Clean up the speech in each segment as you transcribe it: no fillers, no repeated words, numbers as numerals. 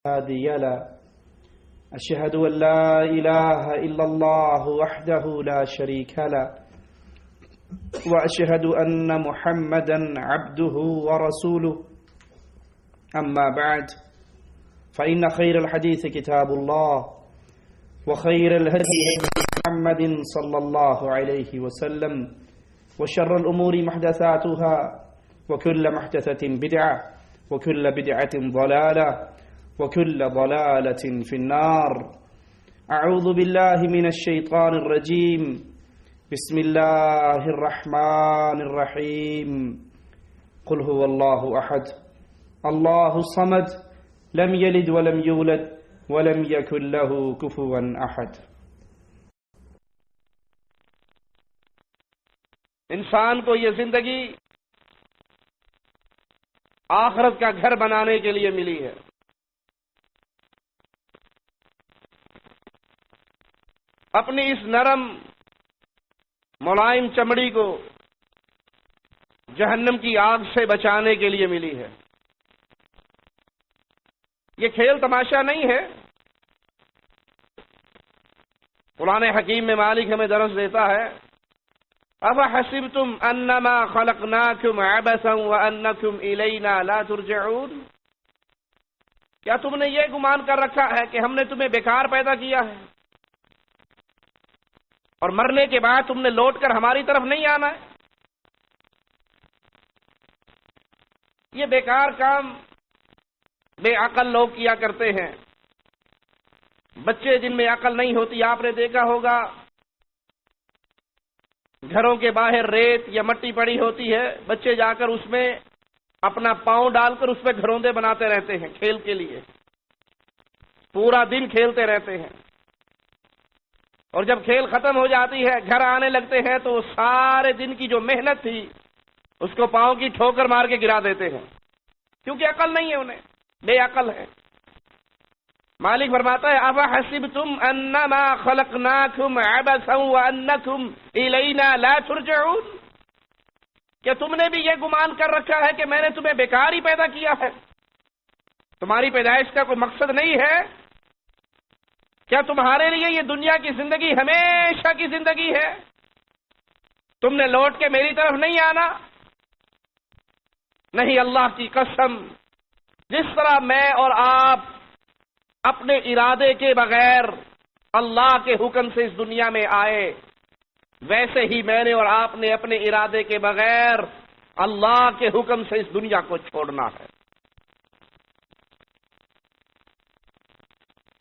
هادي له أشهد أن لا إله إلا الله وحده لا شريك له وأشهد أن محمدا عبده ورسوله أما بعد فإن خير الحديث كتاب الله وخير الهدي محمد صلى الله عليه وسلم وشر الأمور محدثاتها وكل محدثة بدعة وكل بدعة ضلالة وكل ضلالة في النار. أعوذ بالله من الشيطان الرجيم. بسم الله الرحمن الرحيم. قل هو الله أحد الله الصمد لم يلد ولم يولد ولم يكن له كفوا أحد. انسان کو یہ زندگی آخرت کا گھر بنانے کے لیے ملی ہے. اپنی اس نرم ملائم چمڑی کو جہنم کی آگ سے بچانے کے لیے ملی ہے. یہ کھیل تماشا نہیں ہے. قرآن حکیم میں مالک ہمیں درس دیتا ہے أَفَحَسِبْتُمْ أَنَّمَا خَلَقْنَاكُمْ عَبَثًا وَأَنَّكُمْ إِلَيْنَا لَا تُرْجَعُونَ. کیا تم نے یہ گمان کر رکھا ہے کہ ہم نے تمہیں بیکار پیدا کیا ہے اور مرنے کے بعد تم نے لوٹ کر ہماری طرف نہیں آنا ہے؟ یہ بیکار کام بے عقل لوگ کیا کرتے ہیں. بچے جن میں عقل نہیں ہوتی، آپ نے دیکھا ہوگا گھروں کے باہر ریت یا مٹی پڑی ہوتی ہے، بچے جا کر اس میں اپنا پاؤں ڈال کر اس پہ گھروندے بناتے رہتے ہیں کھیل کے لیے. پورا دن کھیلتے رہتے ہیں اور جب کھیل ختم ہو جاتی ہے، گھر آنے لگتے ہیں تو سارے دن کی جو محنت تھی اس کو پاؤں کی ٹھوکر مار کے گرا دیتے ہیں، کیونکہ عقل نہیں ہے، انہیں بے عقل ہے. مالک فرماتا ہے أَفَحَسِبْتُمْ أَنَّمَا خَلَقْنَاكُمْ عَبَثًا وَأَنَّكُمْ إِلَيْنَا لَا تُرْجَعُونَ. کیا تم نے بھی یہ گمان کر رکھا ہے کہ میں نے تمہیں بیکار ہی پیدا کیا ہے؟ تمہاری پیدائش کا کوئی مقصد نہیں ہے؟ کیا تمہارے لیے یہ دنیا کی زندگی ہمیشہ کی زندگی ہے؟ تم نے لوٹ کے میری طرف نہیں آنا؟ نہیں، اللہ کی قسم، جس طرح میں اور آپ اپنے ارادے کے بغیر اللہ کے حکم سے اس دنیا میں آئے، ویسے ہی میں نے اور آپ نے اپنے ارادے کے بغیر اللہ کے حکم سے اس دنیا کو چھوڑنا ہے.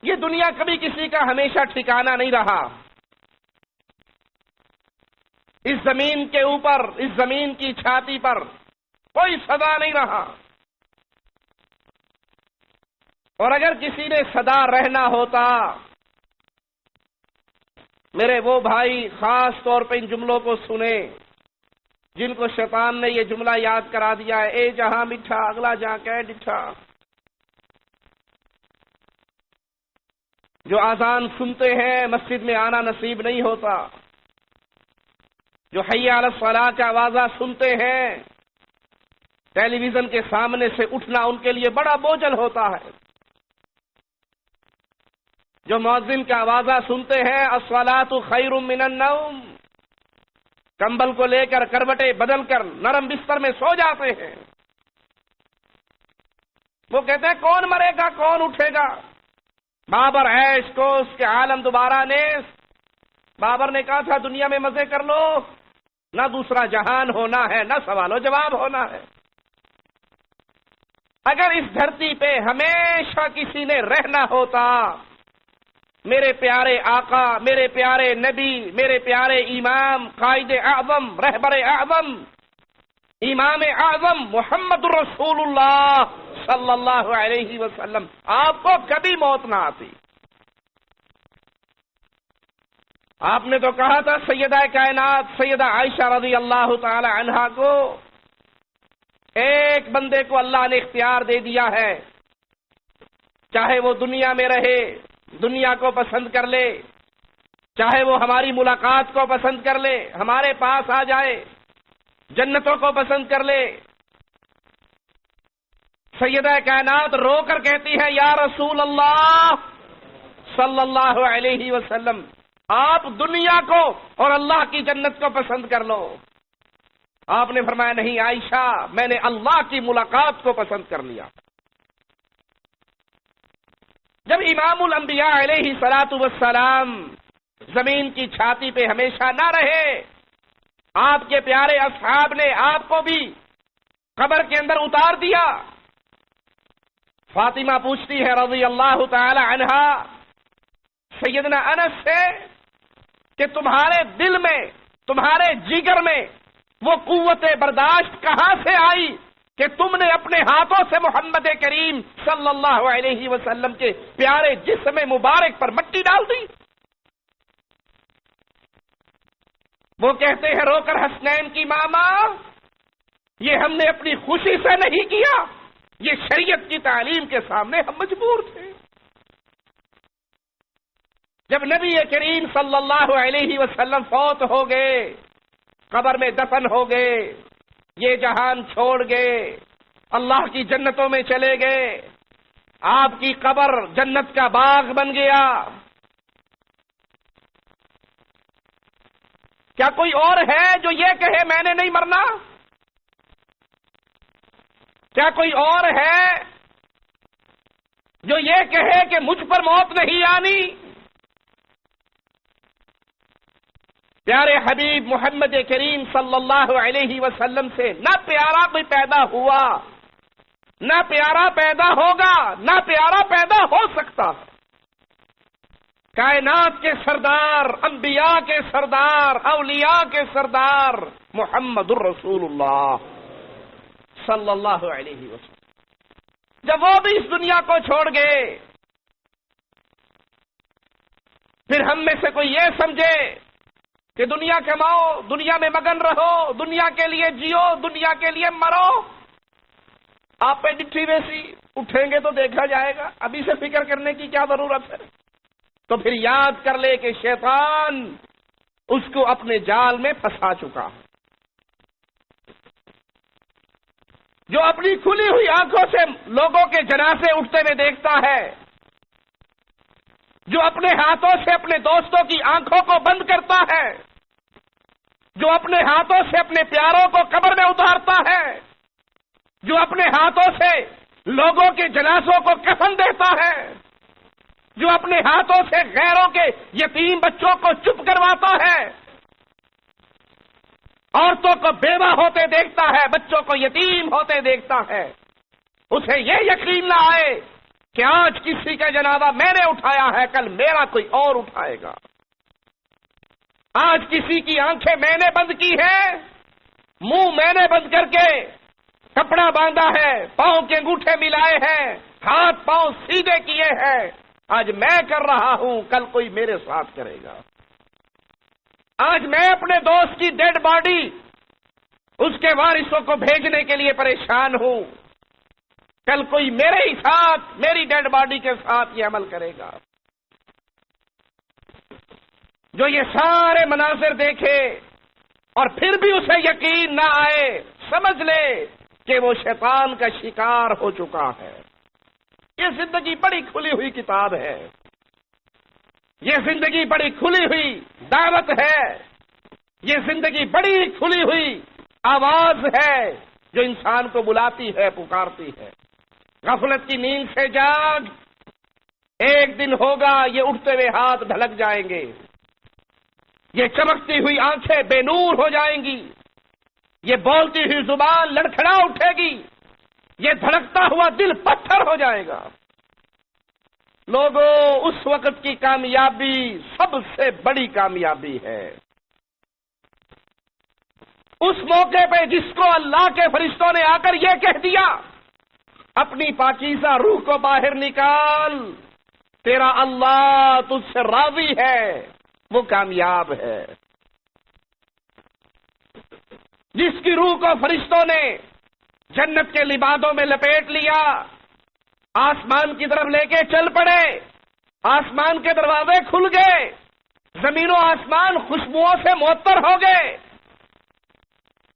یہ دنیا کبھی کسی کا ہمیشہ ٹھکانہ نہیں رہا. اس زمین کے اوپر، اس زمین کی چھاتی پر کوئی سدا نہیں رہا، اور اگر کسی نے سدا رہنا ہوتا، میرے وہ بھائی خاص طور پہ ان جملوں کو سنیں جن کو شیطان نے یہ جملہ یاد کرا دیا ہے، اے جہاں میٹھا اگلا جہاں کہ ڈٹھا. جو اذان سنتے ہیں مسجد میں آنا نصیب نہیں ہوتا، جو حی علی الصلاۃ کا آوازہ سنتے ہیں ٹیلی ویژن کے سامنے سے اٹھنا ان کے لیے بڑا بوجھل ہوتا ہے. جو مؤذن کا آوازہ سنتے ہیں الصلاۃ خیر من النوم، کمبل کو لے کر کروٹیں بدل کر نرم بستر میں سو جاتے ہیں. وہ کہتے ہیں کون مرے گا کون اٹھے گا، بابر عیش کو اس کے عالم دوبارہ نیس. بابر نے کہا تھا دنیا میں مزے کر لو، نہ دوسرا جہان ہونا ہے نہ سوال و جواب ہونا ہے. اگر اس دھرتی پہ ہمیشہ کسی نے رہنا ہوتا، میرے پیارے آقا، میرے پیارے نبی، میرے پیارے امام، قائد اعظم، رہبر اعظم، امام اعظم محمد رسول اللہ صلی اللہ علیہ وسلم، آپ کو کبھی موت نہ آتی. آپ نے تو کہا تھا سیدہ کائنات سیدہ عائشہ رضی اللہ تعالی عنہا کو، ایک بندے کو اللہ نے اختیار دے دیا ہے، چاہے وہ دنیا میں رہے، دنیا کو پسند کر لے، چاہے وہ ہماری ملاقات کو پسند کر لے، ہمارے پاس آ جائے، جنتوں کو پسند کر لے، سیدہ کائنات رو کر کہتی ہے یا رسول اللہ صلی اللہ علیہ وسلم، آپ دنیا کو اور اللہ کی جنت کو پسند کر لو۔ آپ نے فرمایا نہیں عائشہ، میں نے اللہ کی ملاقات کو پسند کر لیا۔ جب امام الانبیاء علیہ الصلوۃ والسلام زمین کی چھاتی پہ ہمیشہ نہ رہے، آپ کے پیارے اصحاب نے آپ کو بھی قبر کے اندر اتار دیا۔ فاطمہ پوچھتی ہے رضی اللہ تعالی عنہا سیدنا انس سے کہ تمہارے دل میں، تمہارے جگر میں وہ قوت برداشت کہاں سے آئی کہ تم نے اپنے ہاتھوں سے محمد کریم صلی اللہ علیہ وسلم کے پیارے جسم مبارک پر مٹی ڈال دی؟ وہ کہتے ہیں رو کر حسنین کی ماما، یہ ہم نے اپنی خوشی سے نہیں کیا، یہ شریعت کی تعلیم کے سامنے ہم مجبور تھے۔ جب نبی کریم صلی اللہ علیہ وسلم فوت ہو گئے، قبر میں دفن ہو گئے، یہ جہان چھوڑ گئے، اللہ کی جنتوں میں چلے گئے، آپ کی قبر جنت کا باغ بن گیا۔ کیا کوئی اور ہے جو یہ کہے میں نے نہیں مرنا؟ کیا کوئی اور ہے جو یہ کہے کہ مجھ پر موت نہیں آنی؟ پیارے حبیب محمد کریم صلی اللہ علیہ وسلم سے نہ پیارا کوئی پیدا ہوا، نہ پیارا پیدا ہوگا، نہ پیارا پیدا ہو سکتا۔ کائنات کے سردار، انبیاء کے سردار، اولیاء کے سردار محمد الرسول اللہ صلی اللہ علیہ وسلم جب وہ بھی اس دنیا کو چھوڑ گئے، پھر ہم میں سے کوئی یہ سمجھے کہ دنیا کماؤ، دنیا میں مگن رہو، دنیا کے لیے جیو، دنیا کے لیے مرو، آپ پہ ڈٹھی ویسی اٹھیں گے تو دیکھا جائے گا، ابھی سے فکر کرنے کی کیا ضرورت ہے؟ تو پھر یاد کر لے کہ شیطان اس کو اپنے جال میں پھنسا چکا ہے۔ جو اپنی کھلی ہوئی آنکھوں سے لوگوں کے جنازے اٹھتے ہوئے دیکھتا ہے، جو اپنے ہاتھوں سے اپنے دوستوں کی آنکھوں کو بند کرتا ہے، جو اپنے ہاتھوں سے اپنے پیاروں کو قبر میں اتارتا ہے، جو اپنے ہاتھوں سے لوگوں کے جنازوں کو کفن دیتا ہے، جو اپنے ہاتھوں سے غیروں کے یتیم بچوں کو چپ کرواتا ہے، عورتوں کو بیوہ ہوتے دیکھتا ہے، بچوں کو یتیم ہوتے دیکھتا ہے، اسے یہ یقین نہ آئے کہ آج کسی کا جنازہ میں نے اٹھایا ہے، کل میرا کوئی اور اٹھائے گا۔ آج کسی کی آنکھیں میں نے بند کی ہے، منہ میں نے بند کر کے کپڑا باندھا ہے، پاؤں کے انگوٹھے ملائے ہیں، ہاتھ پاؤں سیدھے کیے ہیں، آج میں کر رہا ہوں، کل کوئی میرے ساتھ کرے گا۔ آج میں اپنے دوست کی ڈیڈ باڈی اس کے وارثوں کو بھیجنے کے لیے پریشان ہوں، کل کوئی میرے ہی ساتھ، میری ڈیڈ باڈی کے ساتھ یہ عمل کرے گا۔ جو یہ سارے مناظر دیکھے اور پھر بھی اسے یقین نہ آئے، سمجھ لے کہ وہ شیطان کا شکار ہو چکا ہے۔ یہ زندگی بڑی کھلی ہوئی کتاب ہے، یہ زندگی بڑی کھلی ہوئی دعوت ہے، یہ زندگی بڑی کھلی ہوئی آواز ہے جو انسان کو بلاتی ہے، پکارتی ہے۔ غفلت کی نیند سے جاگ، ایک دن ہوگا یہ اٹھتے ہوئے ہاتھ ڈھلک جائیں گے، یہ چمکتی ہوئی آنکھیں بے نور ہو جائیں گی، یہ بولتی ہوئی زبان لڑکھڑا اٹھے گی، یہ دھڑکتا ہوا دل پتھر ہو جائے گا۔ لوگوں، اس وقت کی کامیابی سب سے بڑی کامیابی ہے۔ اس موقع پہ جس کو اللہ کے فرشتوں نے آ کر یہ کہہ دیا، اپنی پاکیزہ روح کو باہر نکال، تیرا اللہ تجھ سے راضی ہے، وہ کامیاب ہے۔ جس کی روح کو فرشتوں نے جنت کے لبادوں میں لپیٹ لیا، آسمان کی طرف لے کے چل پڑے، آسمان کے دروازے کھل گئے، زمین و آسمان خوشبوؤں سے معطر ہو گئے،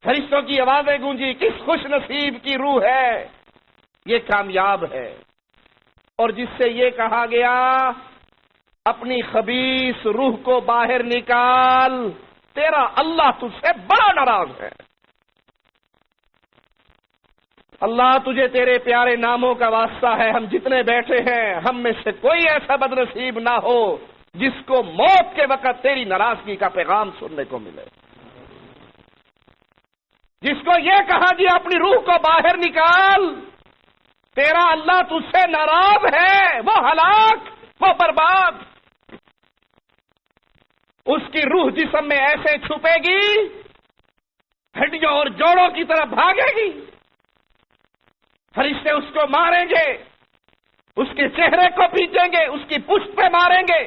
فرشتوں کی آوازیں گونجی، کس خوش نصیب کی روح ہے یہ کامیاب ہے۔ اور جس سے یہ کہا گیا اپنی خبیث روح کو باہر نکال، تیرا اللہ تجھ سے بڑا ناراض ہے۔ اللہ تجھے تیرے پیارے ناموں کا واسطہ ہے، ہم جتنے بیٹھے ہیں ہم میں سے کوئی ایسا بدنصیب نہ ہو جس کو موت کے وقت تیری ناراضگی کا پیغام سننے کو ملے، جس کو یہ کہا گیا اپنی روح کو باہر نکال، تیرا اللہ تجھ سے ناراض ہے، وہ ہلاک، وہ برباد۔ اس کی روح جسم میں ایسے چھپے گی، ہڈیوں اور جوڑوں کی طرف بھاگے گی، فرشتے اس کو ماریں گے، اس کے چہرے کو پیٹیں گے، اس کی پشت پہ ماریں گے،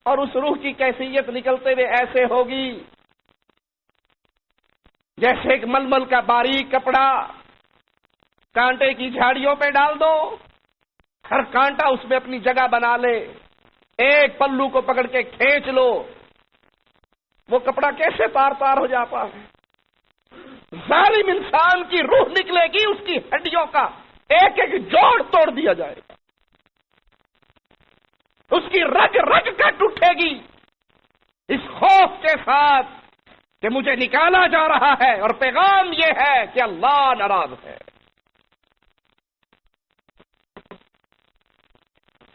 اور اس روح کی کیفیت نکلتے ہوئے ایسے ہوگی جیسے ایک ململ کا باریک کپڑا کانٹے کی جھاڑیوں پہ ڈال دو، ہر کانٹا اس میں اپنی جگہ بنا لے، ایک پلو کو پکڑ کے کھینچ لو، وہ کپڑا کیسے تار تار ہو جاتا ہے۔ ظالم انسان کی روح نکلے گی، اس کی ہڈیوں کا ایک ایک جوڑ توڑ دیا جائے گا، اس کی رگ رگ کٹ اٹھے گی، اس خوف کے ساتھ کہ مجھے نکالا جا رہا ہے، اور پیغام یہ ہے کہ اللہ ناراض ہے۔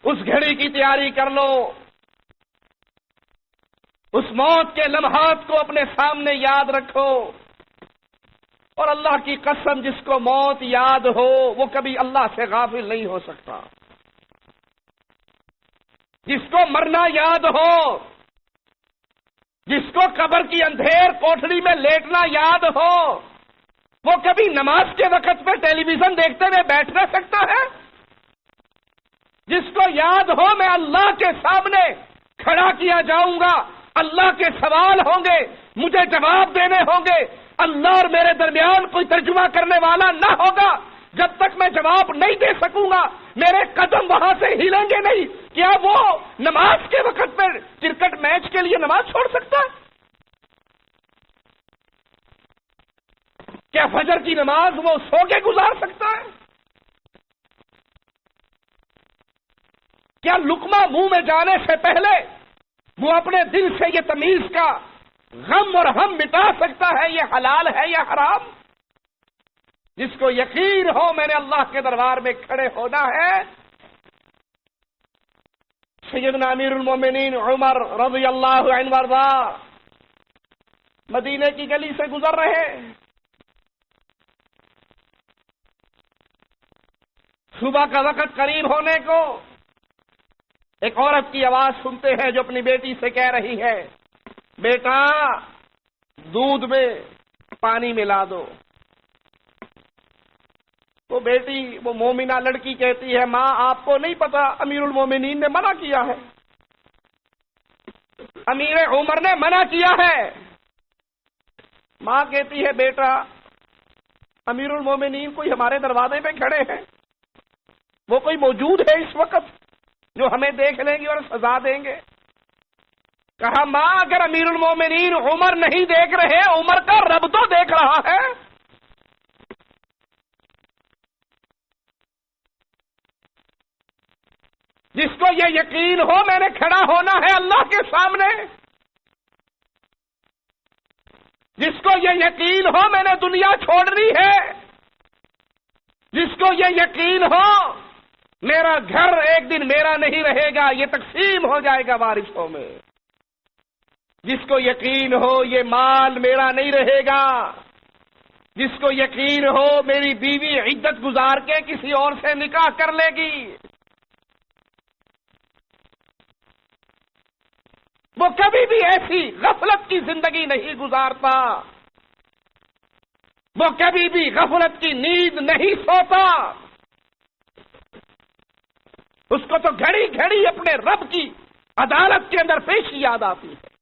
اس گھڑی کی تیاری کر لو، اس موت کے لمحات کو اپنے سامنے یاد رکھو، اور اللہ کی قسم جس کو موت یاد ہو وہ کبھی اللہ سے غافل نہیں ہو سکتا۔ جس کو مرنا یاد ہو، جس کو قبر کی اندھیر کوٹھڑی میں لیٹنا یاد ہو، وہ کبھی نماز کے وقت میں ٹیلی ویژن دیکھتے ہوئے بیٹھ نہ سکتا ہے۔ جس کو یاد ہو میں اللہ کے سامنے کھڑا کیا جاؤں گا، اللہ کے سوال ہوں گے، مجھے جواب دینے ہوں گے، اللہ اور میرے درمیان کوئی ترجمہ کرنے والا نہ ہوگا، جب تک میں جواب نہیں دے سکوں گا میرے قدم وہاں سے ہلیں گے نہیں۔ کیا وہ نماز کے وقت میں کرکٹ میچ کے لیے نماز چھوڑ سکتا ہے؟ کیا فجر کی نماز وہ سو کے گزار سکتا ہے؟ کیا لقمہ منہ میں جانے سے پہلے وہ اپنے دل سے یہ تمیز کا غم اور ہم مٹا سکتا ہے یہ حلال ہے یا حرام؟ جس کو یقین ہو میں نے اللہ کے دربار میں کھڑے ہونا ہے، سیدنا امیر المومنین عمر رضی اللہ عنہ وارضا مدینے کی گلی سے گزر رہے، صبح کا وقت قریب ہونے کو ایک عورت کی آواز سنتے ہیں جو اپنی بیٹی سے کہہ رہی ہے، بیٹا دودھ میں پانی ملا دو۔ تو بیٹی وہ مومنہ لڑکی کہتی ہے، ماں آپ کو نہیں پتا امیر المومنین نے منع کیا ہے، امیر عمر نے منع کیا ہے۔ ماں کہتی ہے، بیٹا امیر المومنین کوئی ہمارے دروازے پہ کھڑے ہیں، وہ کوئی موجود ہے اس وقت جو ہمیں دیکھ لیں گے اور سزا دیں گے؟ کہا، ماں اگر امیر المومنین عمر نہیں دیکھ رہے، عمر کا رب تو دیکھ رہا ہے۔ جس کو یہ یقین ہو میں نے کھڑا ہونا ہے اللہ کے سامنے، جس کو یہ یقین ہو میں نے دنیا چھوڑنی ہے، جس کو یہ یقین ہو میرا گھر ایک دن میرا نہیں رہے گا، یہ تقسیم ہو جائے گا وارثوں میں، جس کو یقین ہو یہ مال میرا نہیں رہے گا، جس کو یقین ہو میری بیوی عدت گزار کے کسی اور سے نکاح کر لے گی، وہ کبھی بھی ایسی غفلت کی زندگی نہیں گزارتا، وہ کبھی بھی غفلت کی نیند نہیں سوتا، اس کو تو گھڑی گھڑی اپنے رب کی عدالت کے اندر پیشی یاد آتی ہے۔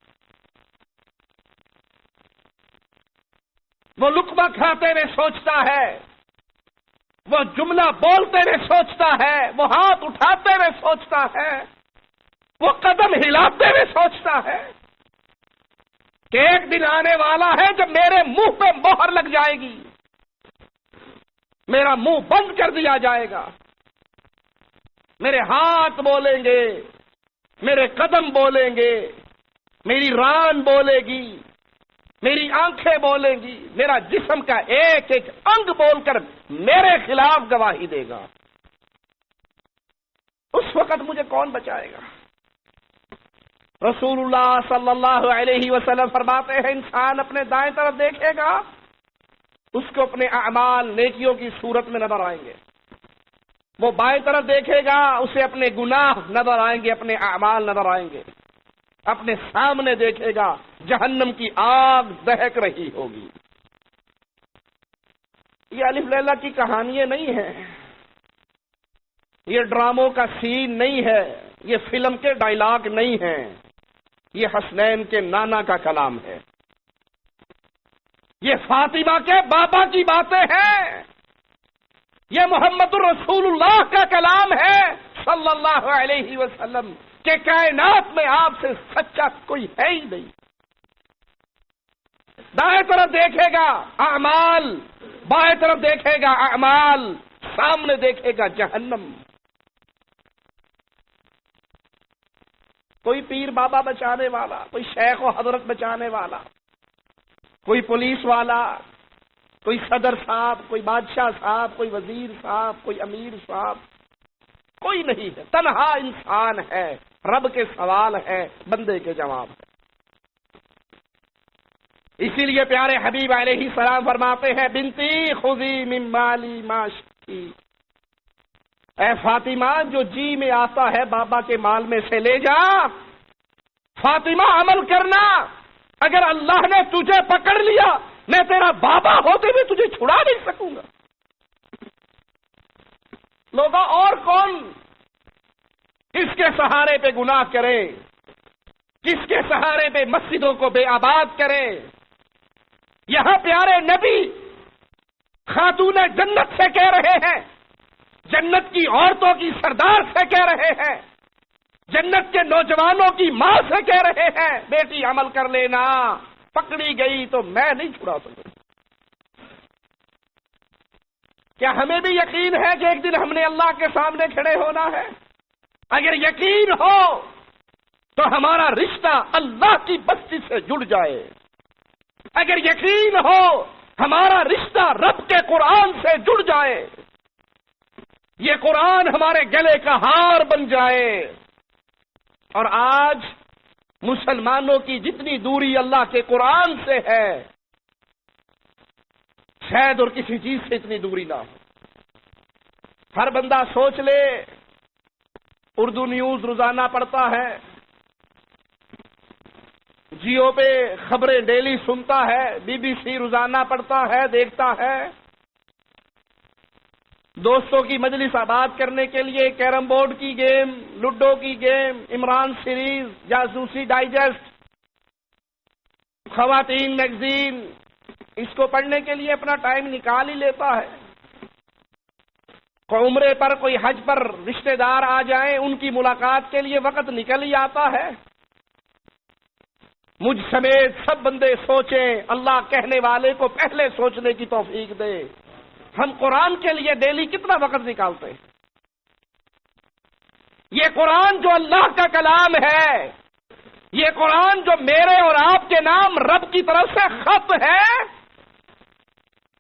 وہ لقمہ کھاتے ہوئے سوچتا ہے، وہ جملہ بولتے ہوئے سوچتا ہے، وہ ہاتھ اٹھاتے ہوئے سوچتا ہے، وہ قدم ہلاتے ہوئے سوچتا ہے کہ ایک دن آنے والا ہے جب میرے منہ پہ مہر لگ جائے گی، میرا منہ بند کر دیا جائے گا، میرے ہاتھ بولیں گے، میرے قدم بولیں گے، میری ران بولے گی، میری آنکھیں بولیں گی، میرا جسم کا ایک ایک انگ بول کر میرے خلاف گواہی دے گا۔ اس وقت مجھے کون بچائے گا؟ رسول اللہ صلی اللہ علیہ وسلم فرماتے ہیں انسان اپنے دائیں طرف دیکھے گا، اس کو اپنے اعمال نیکیوں کی صورت میں نظر آئیں گے، وہ بائیں طرف دیکھے گا اسے اپنے گناہ نظر آئیں گے، اپنے اعمال نظر آئیں گے، اپنے سامنے دیکھے گا جہنم کی آگ دہک رہی ہوگی۔ یہ الف لیلا کی کہانیاں نہیں ہیں، یہ ڈراموں کا سین نہیں ہے، یہ فلم کے ڈائلاگ نہیں ہیں، یہ حسنین کے نانا کا کلام ہے، یہ فاطمہ کے بابا کی باتیں ہیں، یہ محمد الرسول اللہ کا کلام ہے صلی اللہ علیہ وسلم کہ کائنات میں آپ سے سچا کوئی ہے ہی نہیں۔ دائیں طرف دیکھے گا اعمال، بائیں طرف دیکھے گا اعمال، سامنے دیکھے گا جہنم۔ کوئی پیر بابا بچانے والا، کوئی شیخ و حضرت بچانے والا، کوئی پولیس والا، کوئی صدر صاحب، کوئی بادشاہ صاحب، کوئی وزیر صاحب، کوئی امیر صاحب، کوئی نہیں ہے، تنہا انسان ہے، رب کے سوال ہے، بندے کے جواب ہے۔ اسی لیے پیارے حبیب علیہ السلام فرماتے ہیں بنتی خذی من مالی ما شئتی، اے فاطمہ جو جی میں آتا ہے بابا کے مال میں سے لے جا۔ فاطمہ عمل کرنا، اگر اللہ نے تجھے پکڑ لیا میں تیرا بابا ہوتے ہوئے تجھے چھڑا نہیں سکوں گا۔ لوگوں اور کون کس کے سہارے پہ گناہ کرے، کس کے سہارے پہ مسجدوں کو بے آباد کرے؟ یہاں پیارے نبی خاتون جنت سے کہہ رہے ہیں، جنت کی عورتوں کی سردار سے کہہ رہے ہیں، جنت کے نوجوانوں کی ماں سے کہہ رہے ہیں بیٹی عمل کر لینا، پکڑی گئی تو میں نہیں چھڑا سکوں۔ کیا ہمیں بھی یقین ہے کہ ایک دن ہم نے اللہ کے سامنے کھڑے ہونا ہے؟ اگر یقین ہو تو ہمارا رشتہ اللہ کی بستی سے جڑ جائے، اگر یقین ہو ہمارا رشتہ رب کے قرآن سے جڑ جائے، یہ قرآن ہمارے گلے کا ہار بن جائے۔ اور آج مسلمانوں کی جتنی دوری اللہ کے قرآن سے ہے شاید اور کسی چیز سے اتنی دوری نہ ہو۔ ہر بندہ سوچ لے، اردو نیوز روزانہ پڑھتا ہے، جیو پہ خبریں ڈیلی سنتا ہے، بی بی سی روزانہ پڑھتا ہے، دیکھتا ہے، دوستوں کی مجلس آباد کرنے کے لیے کیرم بورڈ کی گیم، لوڈو کی گیم، عمران سیریز، جاسوسی ڈائجسٹ، خواتین میگزین، اس کو پڑھنے کے لیے اپنا ٹائم نکال ہی لیتا ہے۔ کوئی عمرے پر، کوئی حج پر رشتہ دار آ جائیں، ان کی ملاقات کے لیے وقت نکل ہی آتا ہے۔ مجھ سمیت سب بندے سوچیں، اللہ کہنے والے کو پہلے سوچنے کی توفیق دے، ہم قرآن کے لیے ڈیلی کتنا وقت نکالتے ہیں؟ یہ قرآن جو اللہ کا کلام ہے، یہ قرآن جو میرے اور آپ کے نام رب کی طرف سے خط ہے،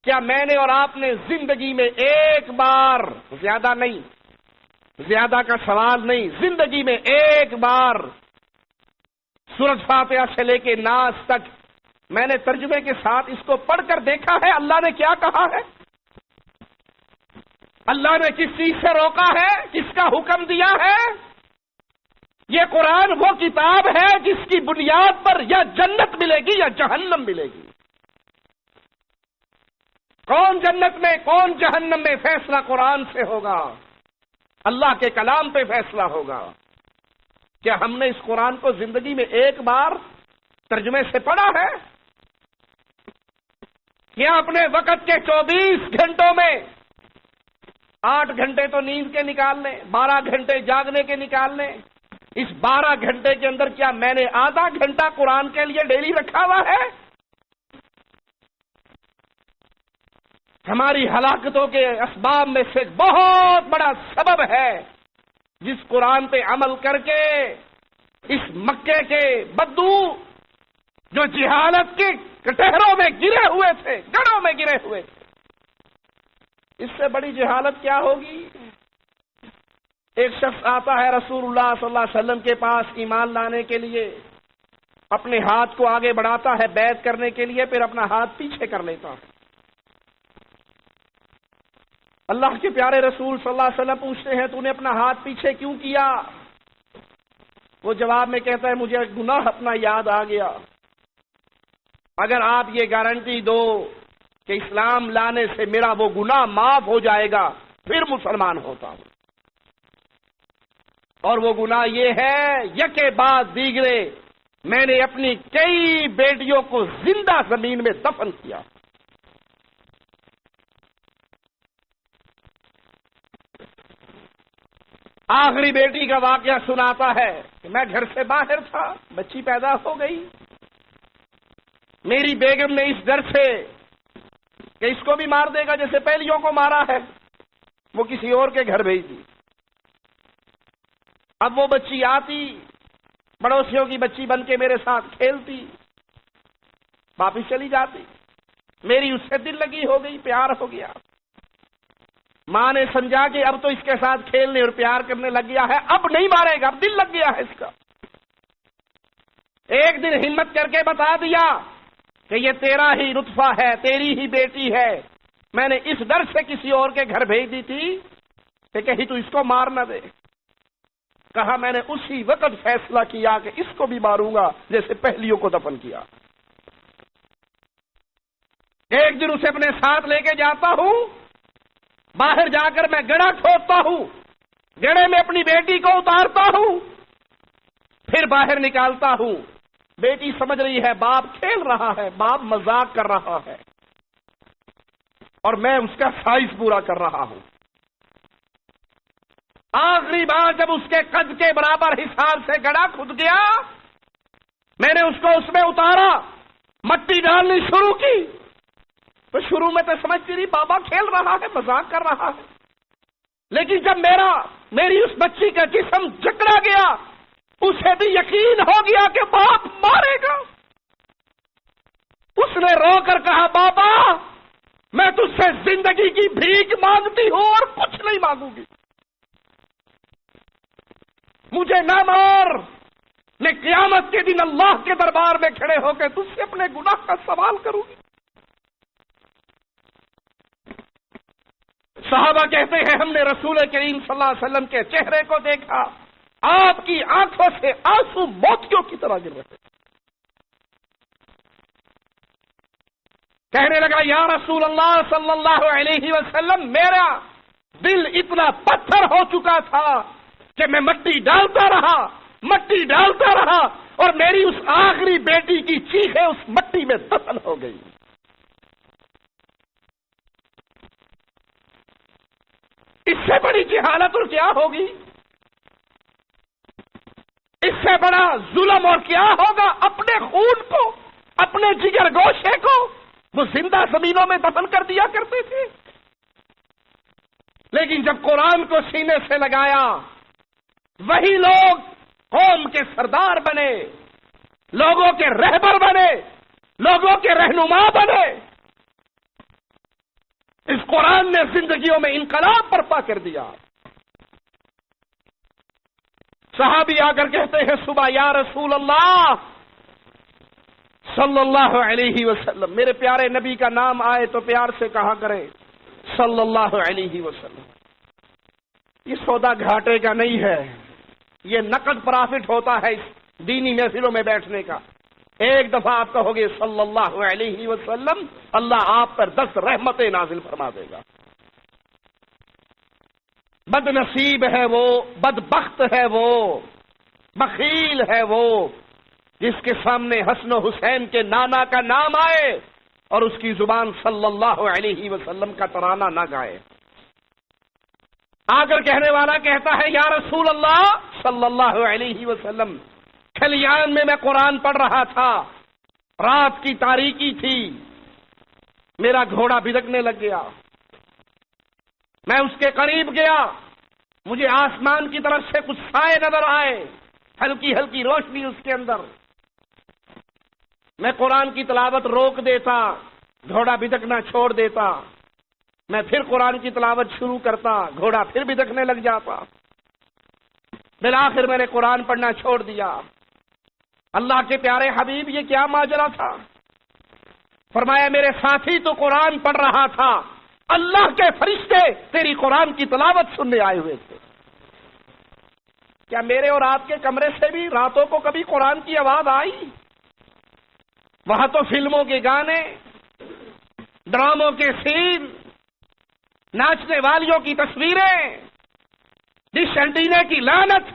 کیا میں نے اور آپ نے زندگی میں ایک بار، زیادہ نہیں، زیادہ کا سوال نہیں، زندگی میں ایک بار سورۃ فاتحہ سے لے کے ناس تک میں نے ترجمے کے ساتھ اس کو پڑھ کر دیکھا ہے اللہ نے کیا کہا ہے؟ اللہ نے کس چیز سے روکا ہے، کس کا حکم دیا ہے؟ یہ قرآن وہ کتاب ہے جس کی بنیاد پر یا جنت ملے گی یا جہنم ملے گی۔ کون جنت میں کون جہنم میں فیصلہ قرآن سے ہوگا، اللہ کے کلام پہ فیصلہ ہوگا۔ کیا ہم نے اس قرآن کو زندگی میں ایک بار ترجمے سے پڑھا ہے؟ کیا اپنے وقت کے 24 گھنٹوں میں 8 گھنٹے تو نیند کے نکال لیں، 12 گھنٹے جاگنے کے نکال لیں، اس 12 گھنٹے کے اندر کیا میں نے آدھا گھنٹہ قرآن کے لیے ڈیلی رکھا ہوا ہے؟ ہماری ہلاکتوں کے اسباب میں سے بہت بڑا سبب ہے، جس قرآن پہ عمل کر کے اس مکے کے بدو جو جہالت کے کٹہروں میں گرے ہوئے تھے، گڑھوں میں گرے ہوئے تھے، اس سے بڑی جہالت کیا ہوگی؟ ایک شخص آتا ہے رسول اللہ صلی اللہ علیہ وسلم کے پاس ایمان لانے کے لیے، اپنے ہاتھ کو آگے بڑھاتا ہے بیعت کرنے کے لیے، پھر اپنا ہاتھ پیچھے کر لیتا ہے۔ اللہ کے پیارے رسول صلی اللہ علیہ وسلم پوچھتے ہیں تو نے اپنا ہاتھ پیچھے کیوں کیا؟ وہ جواب میں کہتا ہے مجھے گناہ اپنا یاد آ گیا، اگر آپ یہ گارنٹی دو کہ اسلام لانے سے میرا وہ گناہ معاف ہو جائے گا پھر مسلمان ہوتا ہوں۔ اور وہ گناہ یہ ہے یکے بعد دیگرے میں نے اپنی کئی بیٹیوں کو زندہ زمین میں دفن کیا۔ آخری بیٹی کا واقعہ سناتا ہے کہ میں گھر سے باہر تھا، بچی پیدا ہو گئی، میری بیگم نے اس ڈر سے کہ اس کو بھی مار دے گا جیسے پہلیوں کو مارا ہے، وہ کسی اور کے گھر بھیج دی۔ اب وہ بچی آتی، پڑوسیوں کی بچی بن کے میرے ساتھ کھیلتی، واپس چلی جاتی، میری اس سے دل لگی ہو گئی، پیار ہو گیا۔ ماں نے سمجھا کہ اب تو اس کے ساتھ کھیلنے اور پیار کرنے لگ گیا ہے، اب نہیں مارے گا، اب دل لگ گیا ہے اس کا۔ ایک دن ہمت کر کے بتا دیا کہ یہ تیرا ہی نطفہ ہے، تیری ہی بیٹی ہے، میں نے اس ڈر سے کسی اور کے گھر بھیج دی تھی کہ کہیں تو اس کو مار نہ دے۔ کہا میں نے اسی وقت فیصلہ کیا کہ اس کو بھی ماروں گا جیسے پہلیوں کو دفن کیا۔ ایک دن اسے اپنے ساتھ لے کے جاتا ہوں، باہر جا کر میں گڑھا کھودتا ہوں، گڑھے میں اپنی بیٹی کو اتارتا ہوں، پھر باہر نکالتا ہوں۔ بیٹی سمجھ رہی ہے باپ کھیل رہا ہے، باپ مذاق کر رہا ہے، اور میں اس کا سائز پورا کر رہا ہوں۔ آخری بار جب اس کے قد کے برابر حساب سے گڑھا کھد گیا، میں نے اس کو اس میں اتارا، مٹی ڈالنی شروع کی، تو شروع میں تو سمجھتی رہی بابا کھیل رہا ہے، مذاق کر رہا ہے، لیکن جب میری اس بچی کا جسم جکڑا گیا، اسے بھی یقین ہو گیا کہ باپ مارے گا۔ اس نے رو کر کہا بابا میں تجھ سے زندگی کی بھیک مانگتی ہوں اور کچھ نہیں مانگوں گی، مجھے نہ مار، میں قیامت کے دن اللہ کے دربار میں کھڑے ہو کے تجھ سے اپنے گناہ کا سوال کروں گی۔ صحابہ کہتے ہیں ہم نے رسول کریم صلی اللہ علیہ وسلم کے چہرے کو دیکھا، آپ کی آنکھوں سے آنسو موتیوں کی طرح گر رہے۔ کہنے لگا یا رسول اللہ صلی اللہ علیہ وسلم میرا دل اتنا پتھر ہو چکا تھا کہ میں مٹی ڈالتا رہا اور میری اس آخری بیٹی کی چیخیں اس مٹی میں دفن ہو گئی۔ اس سے بڑی جہالت اور کیا ہوگی؟ اس سے بڑا ظلم اور کیا ہوگا؟ اپنے خون کو، اپنے جگر گوشے کو وہ زندہ زمینوں میں دفن کر دیا کرتے تھے۔ لیکن جب قرآن کو سینے سے لگایا، وہی لوگ قوم کے سردار بنے، لوگوں کے رہبر بنے، لوگوں کے رہنما بنے۔ اس قرآن نے زندگیوں میں انقلاب برپا کر دیا۔ صحابی آ کر کہتے ہیں صبح یا رسول اللہ صلی اللہ علیہ وسلم، میرے پیارے نبی کا نام آئے تو پیار سے کہا کرے صلی اللہ علیہ وسلم۔ یہ سودا گھاٹے کا نہیں ہے، یہ نقد پرافٹ ہوتا ہے اس دینی محفلوں میں بیٹھنے کا۔ ایک دفعہ آپ کہو گے صلی اللہ علیہ وسلم، اللہ آپ پر 10 رحمتیں نازل فرما دے گا۔ بد نصیب ہے وہ، بدبخت ہے وہ، بخیل ہے وہ جس کے سامنے حسن و حسین کے نانا کا نام آئے اور اس کی زبان صلی اللہ علیہ وسلم کا ترانہ نہ گائے۔ آ کر کہنے والا کہتا ہے یا رسول اللہ صلی اللہ علیہ وسلم، کھلیان میں قرآن پڑھ رہا تھا، رات کی تاریکی تھی، میرا گھوڑا بھدکنے لگ گیا. میں اس کے قریب گیا, مجھے آسمان کی طرف سے کچھ سائے نظر آئے, ہلکی ہلکی روشنی اس کے اندر. میں قرآن کی تلاوت روک دیتا, گھوڑا بھدکنا چھوڑ دیتا. میں پھر قرآن کی تلاوت شروع کرتا, گھوڑا پھر بھدکنے لگ جاتا. بالآخر میں نے قرآن پڑھنا چھوڑ دیا. اللہ کے پیارے حبیب, یہ کیا ماجرا تھا؟ فرمایا میرے ساتھی تو قرآن پڑھ رہا تھا, اللہ کے فرشتے تیری قرآن کی تلاوت سننے آئے ہوئے تھے. کیا میرے اور آپ کے کمرے سے بھی راتوں کو کبھی قرآن کی آواز آئی؟ وہاں تو فلموں کے گانے, ڈراموں کے سین, ناچنے والیوں کی تصویریں, ڈش اینٹینا کی لعنت,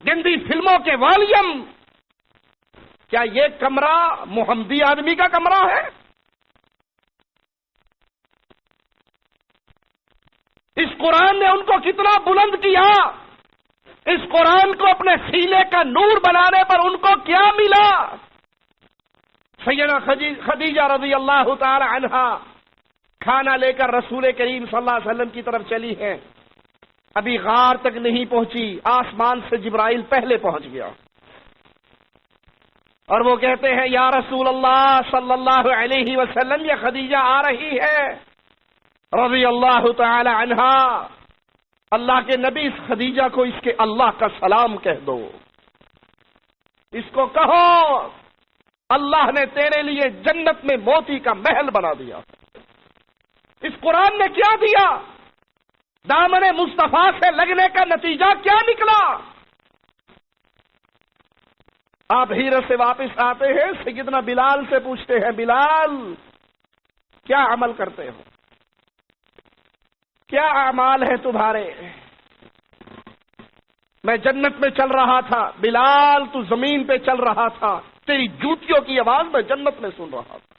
گندی فلموں کے والیوم. کیا یہ کمرہ محمدی آدمی کا کمرہ ہے؟ اس قرآن نے ان کو کتنا بلند کیا, اس قرآن کو اپنے سینے کا نور بنانے پر ان کو کیا ملا؟ سیدہ خدیجہ رضی اللہ تعالی عنہا کھانا لے کر رسول کریم صلی اللہ علیہ وسلم کی طرف چلی ہیں. ابھی غار تک نہیں پہنچی, آسمان سے جبرائیل پہلے پہنچ گیا. اور وہ کہتے ہیں یا رسول اللہ صلی اللہ علیہ وسلم, یہ خدیجہ آ رہی ہے رضی اللہ تعالی عنہا. اللہ کے نبی اس خدیجہ کو اس کے اللہ کا سلام کہہ دو, اس کو کہو اللہ نے تیرے لیے جنت میں موتی کا محل بنا دیا. اس قرآن نے کیا دیا؟ دامن مصطفیٰ سے لگنے کا نتیجہ کیا نکلا؟ آپ ہیرت سے واپس آتے ہیں, سیدنا بلال سے پوچھتے ہیں, بلال کیا عمل کرتے ہو, کیا اعمال ہے تمہارے؟ میں جنت میں چل رہا تھا. بلال تو زمین پہ چل رہا تھا, تیری جوتیوں کی آواز میں جنت میں سن رہا تھا.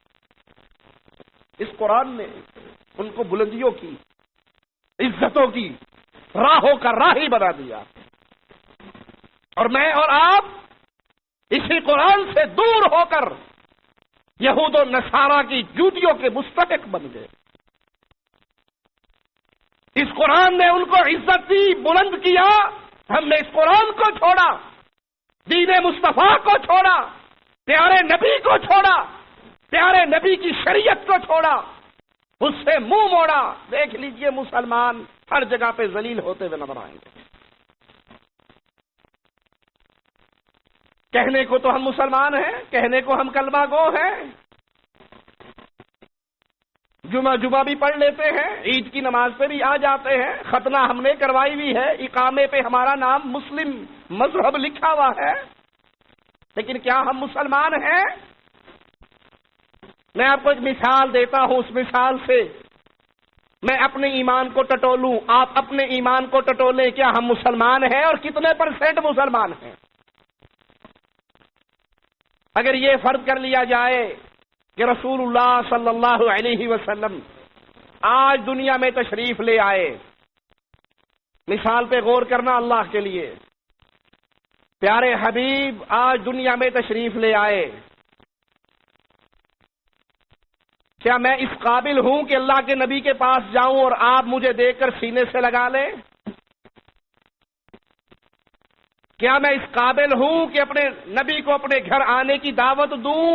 اس قرآن نے ان کو بلندیوں کی, عزتوں کی راہوں کا راہی بنا دیا. اور میں اور آپ اسی قرآن سے دور ہو کر یہود و نصارہ کی جوتیوں کے مستحق بن گئے. اس قرآن نے ان کو عزت دی, بلند کیا. ہم نے اس قرآن کو چھوڑا, دین مصطفیٰ کو چھوڑا, پیارے نبی کو چھوڑا, پیارے نبی کی شریعت کو چھوڑا, اس سے منہ موڑا. دیکھ لیجئے مسلمان ہر جگہ پہ ذلیل ہوتے ہوئے نظر آئیں گے. کہنے کو تو ہم مسلمان ہیں, کہنے کو ہم کلمہ گو ہیں, جمعہ بھی پڑھ لیتے ہیں, عید کی نماز پہ بھی آ جاتے ہیں, ختنہ ہم نے کروائی ہوئی ہے, اقامے پہ ہمارا نام مسلم مذہب لکھا ہوا ہے, لیکن کیا ہم مسلمان ہیں؟ میں آپ کو ایک مثال دیتا ہوں, اس مثال سے میں اپنے ایمان کو ٹٹولوں, آپ اپنے ایمان کو ٹٹولیں. کیا ہم مسلمان ہیں اور کتنے % مسلمان ہیں؟ اگر یہ فرض کر لیا جائے کہ رسول اللہ صلی اللہ علیہ وسلم آج دنیا میں تشریف لے آئے, مثال پہ غور کرنا اللہ کے لیے, پیارے حبیب آج دنیا میں تشریف لے آئے, کیا میں اس قابل ہوں کہ اللہ کے نبی کے پاس جاؤں اور آپ مجھے دیکھ کر سینے سے لگا لیں؟ کیا میں اس قابل ہوں کہ اپنے نبی کو اپنے گھر آنے کی دعوت دوں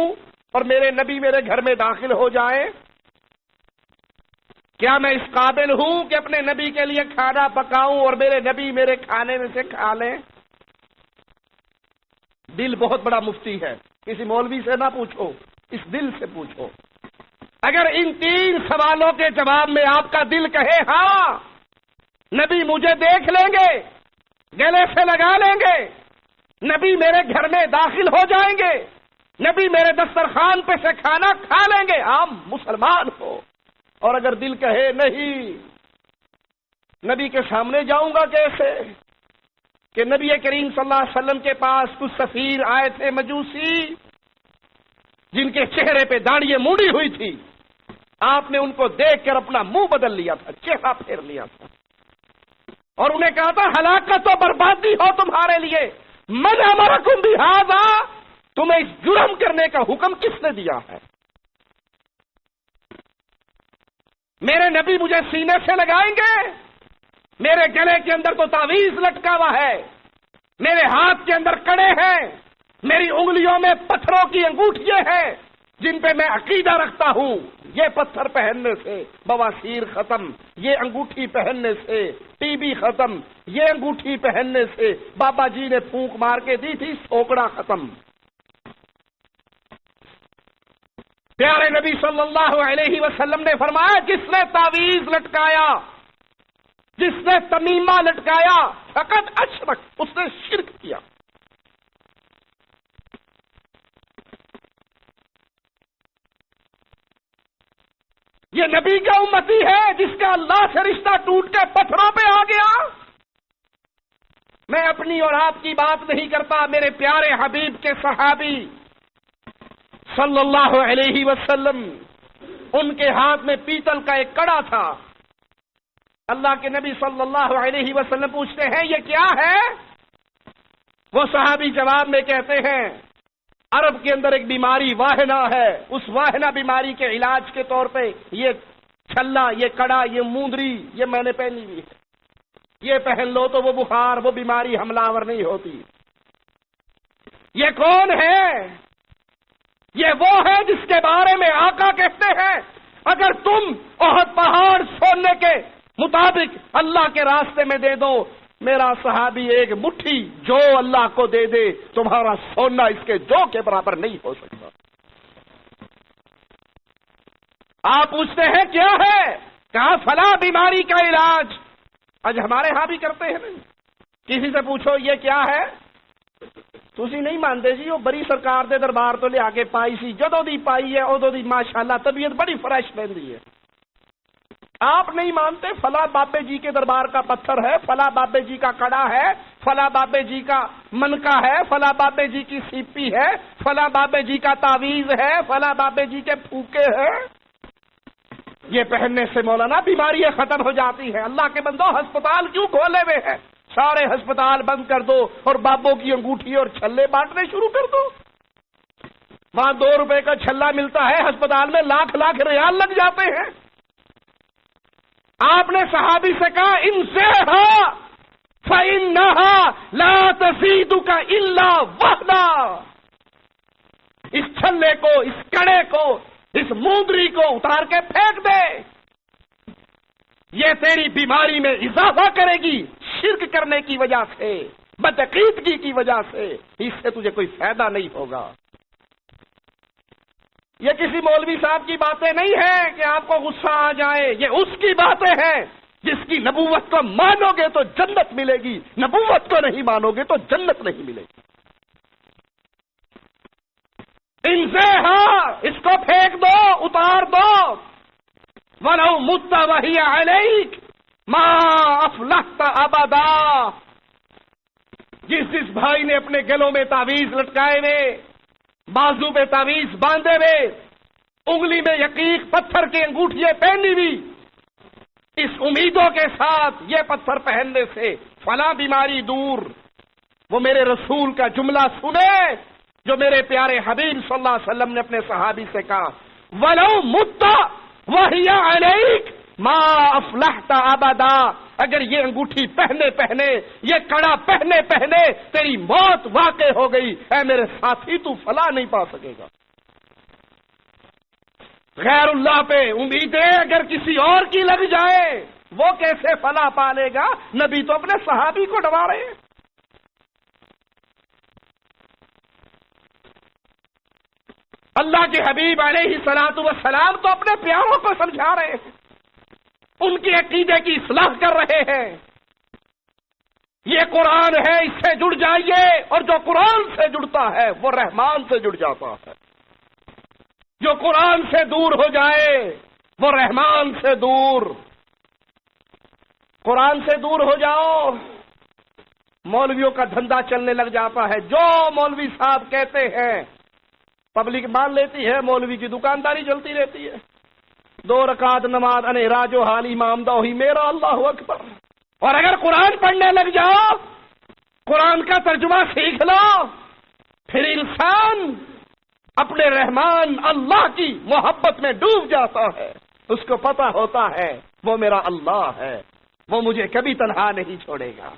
اور میرے نبی میرے گھر میں داخل ہو جائے؟ کیا میں اس قابل ہوں کہ اپنے نبی کے لیے کھانا پکاؤں اور میرے نبی میرے کھانے میں سے کھا لیں؟ دل بہت بڑا مفتی ہے, کسی مولوی سے نہ پوچھو, اس دل سے پوچھو. اگر ان 3 سوالوں کے جواب میں آپ کا دل کہے ہاں نبی مجھے دیکھ لیں گے, گلے سے لگا لیں گے, نبی میرے گھر میں داخل ہو جائیں گے, نبی میرے دسترخوان پہ سے کھانا کھا لیں گے, آپ مسلمان ہو. اور اگر دل کہے نہیں, نبی کے سامنے جاؤں گا کیسے, کہ نبی کریم صلی اللہ علیہ وسلم کے پاس کچھ سفیر آئے تھے مجوسی, جن کے چہرے پہ داڑھی موڑی ہوئی تھی, آپ نے ان کو دیکھ کر اپنا منہ بدل لیا تھا, چہرہ پھیر لیا تھا, اور انہیں کہا تھا ہلاکت و بربادی ہو تمہارے لیے. من امرکم بہذا, تمہیں اس جرم کرنے کا حکم کس نے دیا ہے؟ میرے نبی مجھے سینے سے لگائیں گے؟ میرے گلے کے اندر تو تعویذ لٹکا ہوا ہے، میرے ہاتھ کے اندر کڑے ہیں، میری انگلیوں میں پتھروں کی انگوٹھیاں ہیں جن پہ میں عقیدہ رکھتا ہوں۔ یہ پتھر پہننے سے بواسیر ختم، یہ انگوٹھی پہننے سے ٹی بی ختم، یہ انگوٹھی پہننے سے بابا جی نے پھونک مار کے دی تھی سوکڑا ختم۔ پیارے نبی صلی اللہ علیہ وسلم نے فرمایا جس نے تعویذ لٹکایا، جس نے تمیمہ لٹکایا، فقط اشرک، اس نے شرک کیا۔ یہ نبی کا امتی ہے جس کا اللہ سے رشتہ ٹوٹ کے پتھروں پہ آ گیا۔ میں اپنی اور آپ کی بات نہیں کرتا، میرے پیارے حبیب کے صحابی صلی اللہ علیہ وسلم، ان کے ہاتھ میں پیتل کا ایک کڑا تھا۔ اللہ کے نبی صلی اللہ علیہ وسلم پوچھتے ہیں یہ کیا ہے؟ وہ صحابی جواب میں کہتے ہیں عرب کے اندر ایک بیماری واہنا ہے، اس واہنا بیماری کے علاج کے طور پہ یہ چھلا، یہ کڑا، یہ موندری، یہ میں نے پہنی ہوئی ہے، یہ پہن لو تو وہ بخار، وہ بیماری حملہ آور نہیں ہوتی۔ یہ کون ہے؟ یہ وہ ہے جس کے بارے میں آقا کہتے ہیں اگر تم احد پہاڑ سونے کے مطابق اللہ کے راستے میں دے دو، میرا صحابی ایک مٹھی جو اللہ کو دے دے، تمہارا سونا اس کے جو کے برابر نہیں ہو سکتا۔ آپ پوچھتے ہیں کیا ہے؟ کہا فلاں بیماری کا علاج۔ آج ہمارے ہاں بھی کرتے ہیں نہیں، کسی سے پوچھو یہ کیا ہے، تسی نہیں مانتے جی وہ بڑی سرکار دے دربار تو لے آ کے پائی سی، جدوں دی پائی ہے ادوں دی ماشاءاللہ طبیعت بڑی فریش بہندی ہے۔ آپ نہیں مانتے فلاں بابے جی کے دربار کا پتھر ہے، فلاں بابے جی کا کڑا ہے، فلاں بابے جی کا منکا ہے، فلاں بابے جی کی سیپی ہے، فلاں بابے جی کا تعویذ ہے، فلاں بابے جی کے پھوکے ہیں۔ یہ پہننے سے مولانا بیماریاں ختم ہو جاتی ہیں۔ اللہ کے بندو ہسپتال کیوں کھولے ہوئے ہیں؟ سارے ہسپتال بند کر دو اور بابوں کی انگوٹھی اور چھلے بانٹنے شروع کر دو۔ وہاں 2 روپے کا چھلا ملتا ہے، ہسپتال میں لاکھ لاکھ ریال لگ جاتے ہیں۔ آپ نے صحابی سے کہا انزہا فإنہا لا تزیدک الا وہنا، اس چھلے کو، اس کڑے کو، اس موندری کو اتار کے پھینک دے، یہ تیری بیماری میں اضافہ کرے گی، شرک کرنے کی وجہ سے، بدعقیدگی کی وجہ سے، اس سے تجھے کوئی فائدہ نہیں ہوگا۔ یہ کسی مولوی صاحب کی باتیں نہیں ہیں کہ آپ کو غصہ آ جائے، یہ اس کی باتیں ہیں جس کی نبوت کو مانو گے تو جنت ملے گی، نبوت کو نہیں مانو گے تو جنت نہیں ملے گی۔ انزہا، اس کو پھینک دو، اتار دو، وَلَوْ مُتَّ وَهِيَ عَلَيْكَ مَا أَفْلَحْتَ أَبَدًا۔ جس بھائی نے اپنے گلوں میں تعویذ لٹکائے ہوئے، بازو پہ تعویذ باندھے ہوئے، انگلی میں یقیق پتھر کے انگوٹھیاں پہنی ہوئی، اس امیدوں کے ساتھ یہ پتھر پہننے سے فلاں بیماری دور، وہ میرے رسول کا جملہ سنے جو میرے پیارے حبیب صلی اللہ علیہ وسلم نے اپنے صحابی سے کہا وَلَوْ مُتَّ وَهِيَ عَلَيْكَ مَا أَفْلَحْتَ أَبَدًا۔ اگر یہ انگوٹھی پہنے پہنے، یہ کڑا پہنے پہنے تیری موت واقع ہو گئی، اے میرے ساتھی تو فلاح نہیں پا سکے گا۔ غیر اللہ پہ امیدیں اگر کسی اور کی لگ جائے وہ کیسے فلاح پا لے گا؟ نبی تو اپنے صحابی کو ڈرا رہے ہیں۔ اللہ کے حبیب علیہ الصلوۃ والسلام تو اپنے پیاروں کو سمجھا رہے ہیں، ان کی عقیدے کی اصلاح کر رہے ہیں۔ یہ قرآن ہے، اس سے جڑ جائیے، اور جو قرآن سے جڑتا ہے وہ رحمان سے جڑ جاتا ہے۔ جو قرآن سے دور ہو جائے وہ رحمان سے دور۔ قرآن سے دور ہو جاؤ، مولویوں کا دھندا چلنے لگ جاتا ہے۔ جو مولوی صاحب کہتے ہیں پبلک مان لیتی ہے، مولوی کی دکانداری چلتی رہتی ہے۔ 2 رکعت نماز انے راجو حال امام دا ہوئی میرا اللہ اکبر۔ اور اگر قرآن پڑھنے لگ جاؤ، قرآن کا ترجمہ سیکھ لو، پھر انسان اپنے رحمان اللہ کی محبت میں ڈوب جاتا ہے۔ اس کو پتا ہوتا ہے وہ میرا اللہ ہے، وہ مجھے کبھی تنہا نہیں چھوڑے گا۔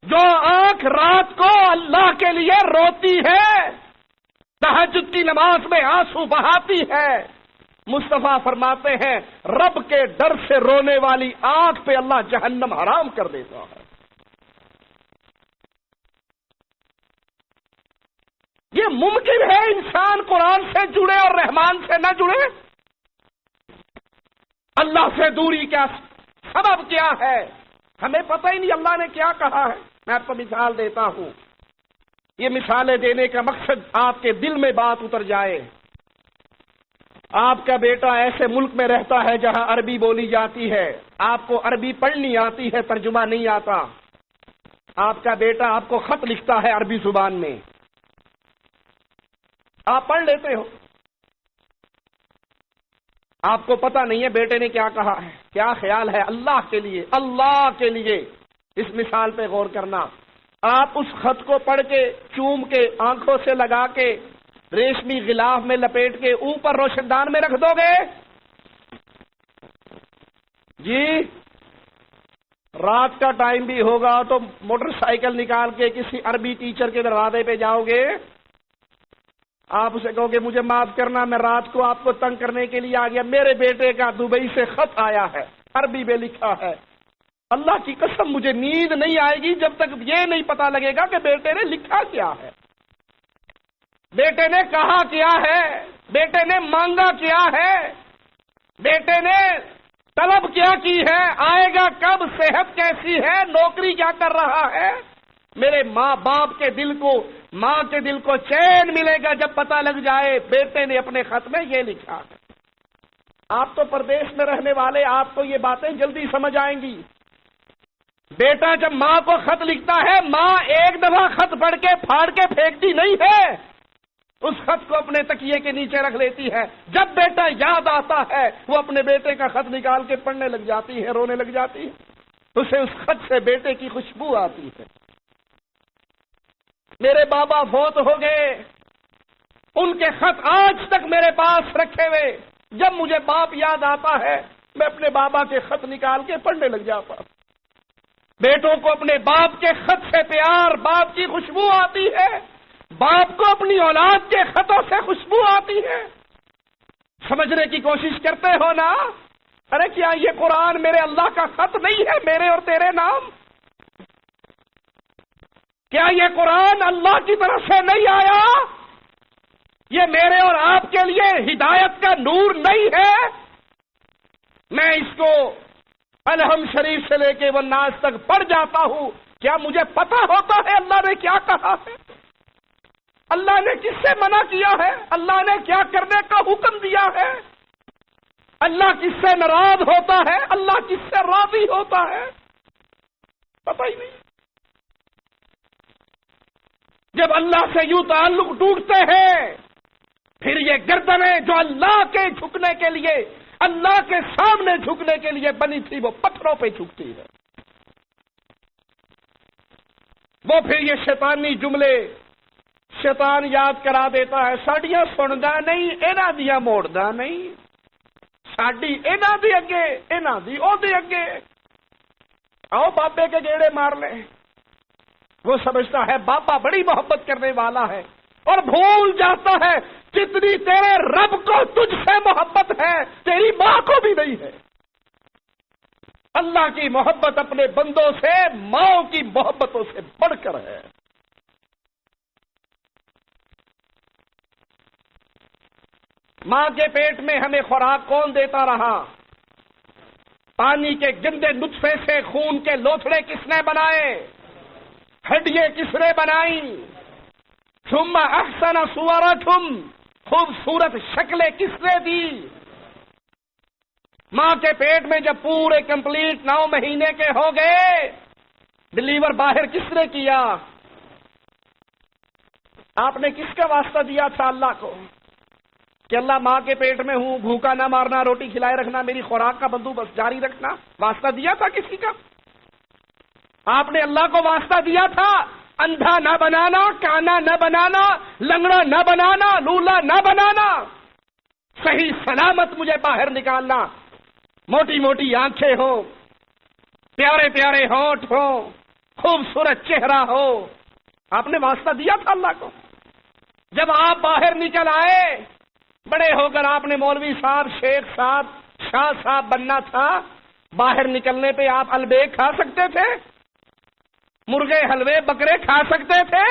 جو آنکھ رات کو اللہ کے لیے روتی ہے، تہجد کی نماز میں آنسو بہاتی ہے، مصطفیٰ فرماتے ہیں رب کے ڈر سے رونے والی آنکھ پہ اللہ جہنم حرام کر دیتا ہے۔ یہ ممکن ہے انسان قرآن سے جڑے اور رحمان سے نہ جڑے؟ اللہ سے دوری کا سبب کیا ہے؟ ہمیں پتہ ہی نہیں اللہ نے کیا کہا ہے۔ میں آپ کو مثال دیتا ہوں، یہ مثالیں دینے کا مقصد آپ کے دل میں بات اتر جائے۔ آپ کا بیٹا ایسے ملک میں رہتا ہے جہاں عربی بولی جاتی ہے، آپ کو عربی پڑھنی آتی ہے، ترجمہ نہیں آتا۔ آپ کا بیٹا آپ کو خط لکھتا ہے عربی زبان میں، آپ پڑھ لیتے ہو، آپ کو پتہ نہیں ہے بیٹے نے کیا کہا ہے، کیا خیال ہے؟ اللہ کے لیے، اللہ کے لیے اس مثال پہ غور کرنا۔ آپ اس خط کو پڑھ کے، چوم کے، آنکھوں سے لگا کے، ریشمی غلاف میں لپیٹ کے اوپر روشن دان میں رکھ دو گے؟ جی رات کا ٹائم بھی ہوگا تو موٹر سائیکل نکال کے کسی عربی ٹیچر کے دروازے پہ جاؤ گے، آپ اسے کہو گے مجھے معاف کرنا، میں رات کو آپ کو تنگ کرنے کے لیے آ گیا، میرے بیٹے کا دبئی سے خط آیا ہے، عربی میں لکھا ہے، اللہ کی قسم مجھے نیند نہیں آئے گی جب تک یہ نہیں پتا لگے گا کہ بیٹے نے لکھا کیا ہے، بیٹے نے کہا کیا ہے، بیٹے نے مانگا کیا ہے، بیٹے نے طلب کیا کی ہے، آئے گا کب، صحت کیسی ہے، نوکری کیا کر رہا ہے۔ میرے ماں باپ کے دل کو، ماں کے دل کو چین ملے گا جب پتہ لگ جائے بیٹے نے اپنے خط میں یہ لکھا ہے۔ آپ تو پردیش میں رہنے والے، آپ کو یہ باتیں جلدی سمجھ آئیں گی۔ بیٹا جب ماں کو خط لکھتا ہے، ماں ایک دفعہ خط پڑھ کے پھاڑ کے پھینکتی نہیں ہے، اس خط کو اپنے تکیے کے نیچے رکھ لیتی ہے، جب بیٹا یاد آتا ہے وہ اپنے بیٹے کا خط نکال کے پڑھنے لگ جاتی ہے، رونے لگ جاتی ہے، اسے اس خط سے بیٹے کی خوشبو آتی ہے۔ میرے بابا فوت ہو گئے، ان کے خط آج تک میرے پاس رکھے ہوئے، جب مجھے باپ یاد آتا ہے میں اپنے بابا کے خط نکال کے پڑھنے لگ جاتا ہوں۔ بیٹوں کو اپنے باپ کے خط سے پیار، باپ کی خوشبو آتی ہے، باپ کو اپنی اولاد کے خطوں سے خوشبو آتی ہے۔ سمجھنے کی کوشش کرتے ہو نا؟ ارے کیا یہ قرآن میرے اللہ کا خط نہیں ہے، میرے اور تیرے نام؟ کیا یہ قرآن اللہ کی طرف سے نہیں آیا؟ یہ میرے اور آپ کے لیے ہدایت کا نور نہیں ہے؟ میں اس کو الحم شریف سے لے کے والناس تک پڑھ جاتا ہوں، کیا مجھے پتا ہوتا ہے اللہ نے کیا کہا ہے؟ اللہ نے کس سے منع کیا ہے؟ اللہ نے کیا کرنے کا حکم دیا ہے؟ اللہ کس سے ناراض ہوتا ہے؟ اللہ کس سے راضی ہوتا ہے؟ پتہ ہی نہیں۔ جب اللہ سے یوں تعلق ٹوٹتے ہیں، پھر یہ گردنیں جو اللہ کے جھکنے کے لیے، اللہ کے سامنے جھکنے کے لیے بنی تھی، وہ پتھروں پہ جھکتی ہے۔ وہ پھر یہ شیطانی جملے شیطان یاد کرا دیتا ہے، ساڈیاں سندا نہیں، انہاں دیاں موڑدا نہیں، ساڈی انہاں دے اگے، انہاں دی او دے اگے، آؤ بابے کے گیڑے مار لیں۔ وہ سمجھتا ہے بابا بڑی محبت کرنے والا ہے، اور بھول جاتا ہے جتنی تیرے رب کو تجھ سے محبت ہے تیری ماں کو بھی نہیں ہے۔ اللہ کی محبت اپنے بندوں سے ماں کی محبتوں سے بڑھ کر ہے۔ ماں کے پیٹ میں ہمیں خوراک کون دیتا رہا؟ پانی کے گندے نطفے سے خون کے لوتھڑے کس نے بنائے؟ ہڈیاں کس نے بنائی؟ ثم احسن صورکم، خوبصورت شکلیں کس نے دی؟ ماں کے پیٹ میں جب پورے کمپلیٹ 9 مہینے کے ہو گئے، ڈلیور باہر کس نے کیا؟ آپ نے کس کا واسطہ دیا تھا اللہ کو کہ اللہ ماں کے پیٹ میں ہوں، بھوکا نہ مارنا، روٹی کھلائے رکھنا، میری خوراک کا بندوبست جاری رکھنا؟ واسطہ دیا تھا کسی کا؟ آپ نے اللہ کو واسطہ دیا تھا اندھا نہ بنانا، کانا نہ بنانا، لنگڑا نہ بنانا، لولا نہ بنانا۔ صحیح سلامت مجھے باہر نکالنا، موٹی موٹی آنکھیں ہوں، پیارے پیارے ہونٹ ہوں، خوبصورت چہرہ ہو۔ آپ نے واسطہ دیا تھا اللہ کو۔ جب آپ باہر نکل آئے، بڑے ہو کر آپ نے مولوی صاحب، شیخ صاحب، شاہ صاحب بننا تھا، باہر نکلنے پہ آپ البے کھا سکتے تھے، مرغے حلوے بکرے کھا سکتے تھے۔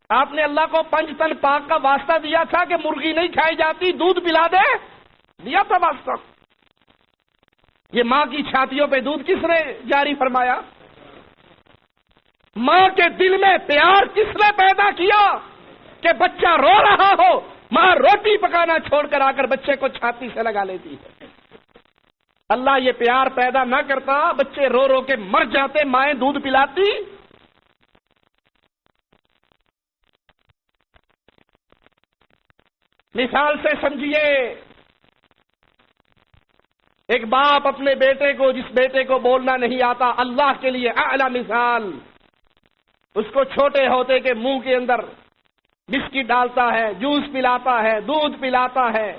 آپ نے اللہ کو 5 تن پاک کا واسطہ دیا تھا کہ مرغی نہیں کھائی جاتی، دودھ پلا دے، دیا تھا واسطہ۔ یہ ماں کی چھاتیوں پہ دودھ کس نے جاری فرمایا؟ ماں کے دل میں پیار کس نے پیدا کیا کہ بچہ رو رہا ہو، ماں روٹی پکانا چھوڑ کر آ کر بچے کو چھاتی سے لگا لیتی ہے۔ اللہ یہ پیار پیدا نہ کرتا، بچے رو رو کے مر جاتے، مائیں دودھ پلاتی۔ مثال سے سمجھیے، ایک باپ اپنے بیٹے کو، جس بیٹے کو بولنا نہیں آتا، اللہ کے لیے اعلی مثال، اس کو چھوٹے ہوتے کے منہ کے اندر بسکٹ ڈالتا ہے، جوس پلاتا ہے، دودھ پلاتا ہے،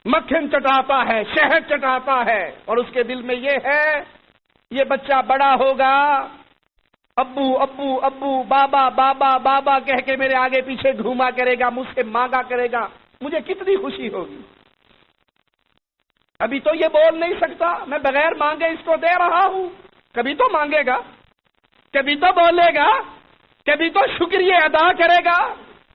مکھن چٹاتا ہے، شہد چٹاتا ہے، اور اس کے دل میں یہ ہے یہ بچہ بڑا ہوگا، ابو ابو ابو، بابا بابا بابا کہہ کے میرے آگے پیچھے گھوما کرے گا، مجھ سے مانگا کرے گا، مجھے کتنی خوشی ہوگی۔ ابھی تو یہ بول نہیں سکتا، میں بغیر مانگے اس کو دے رہا ہوں، کبھی تو مانگے گا، کبھی تو بولے گا، کبھی تو شکریہ ادا کرے گا۔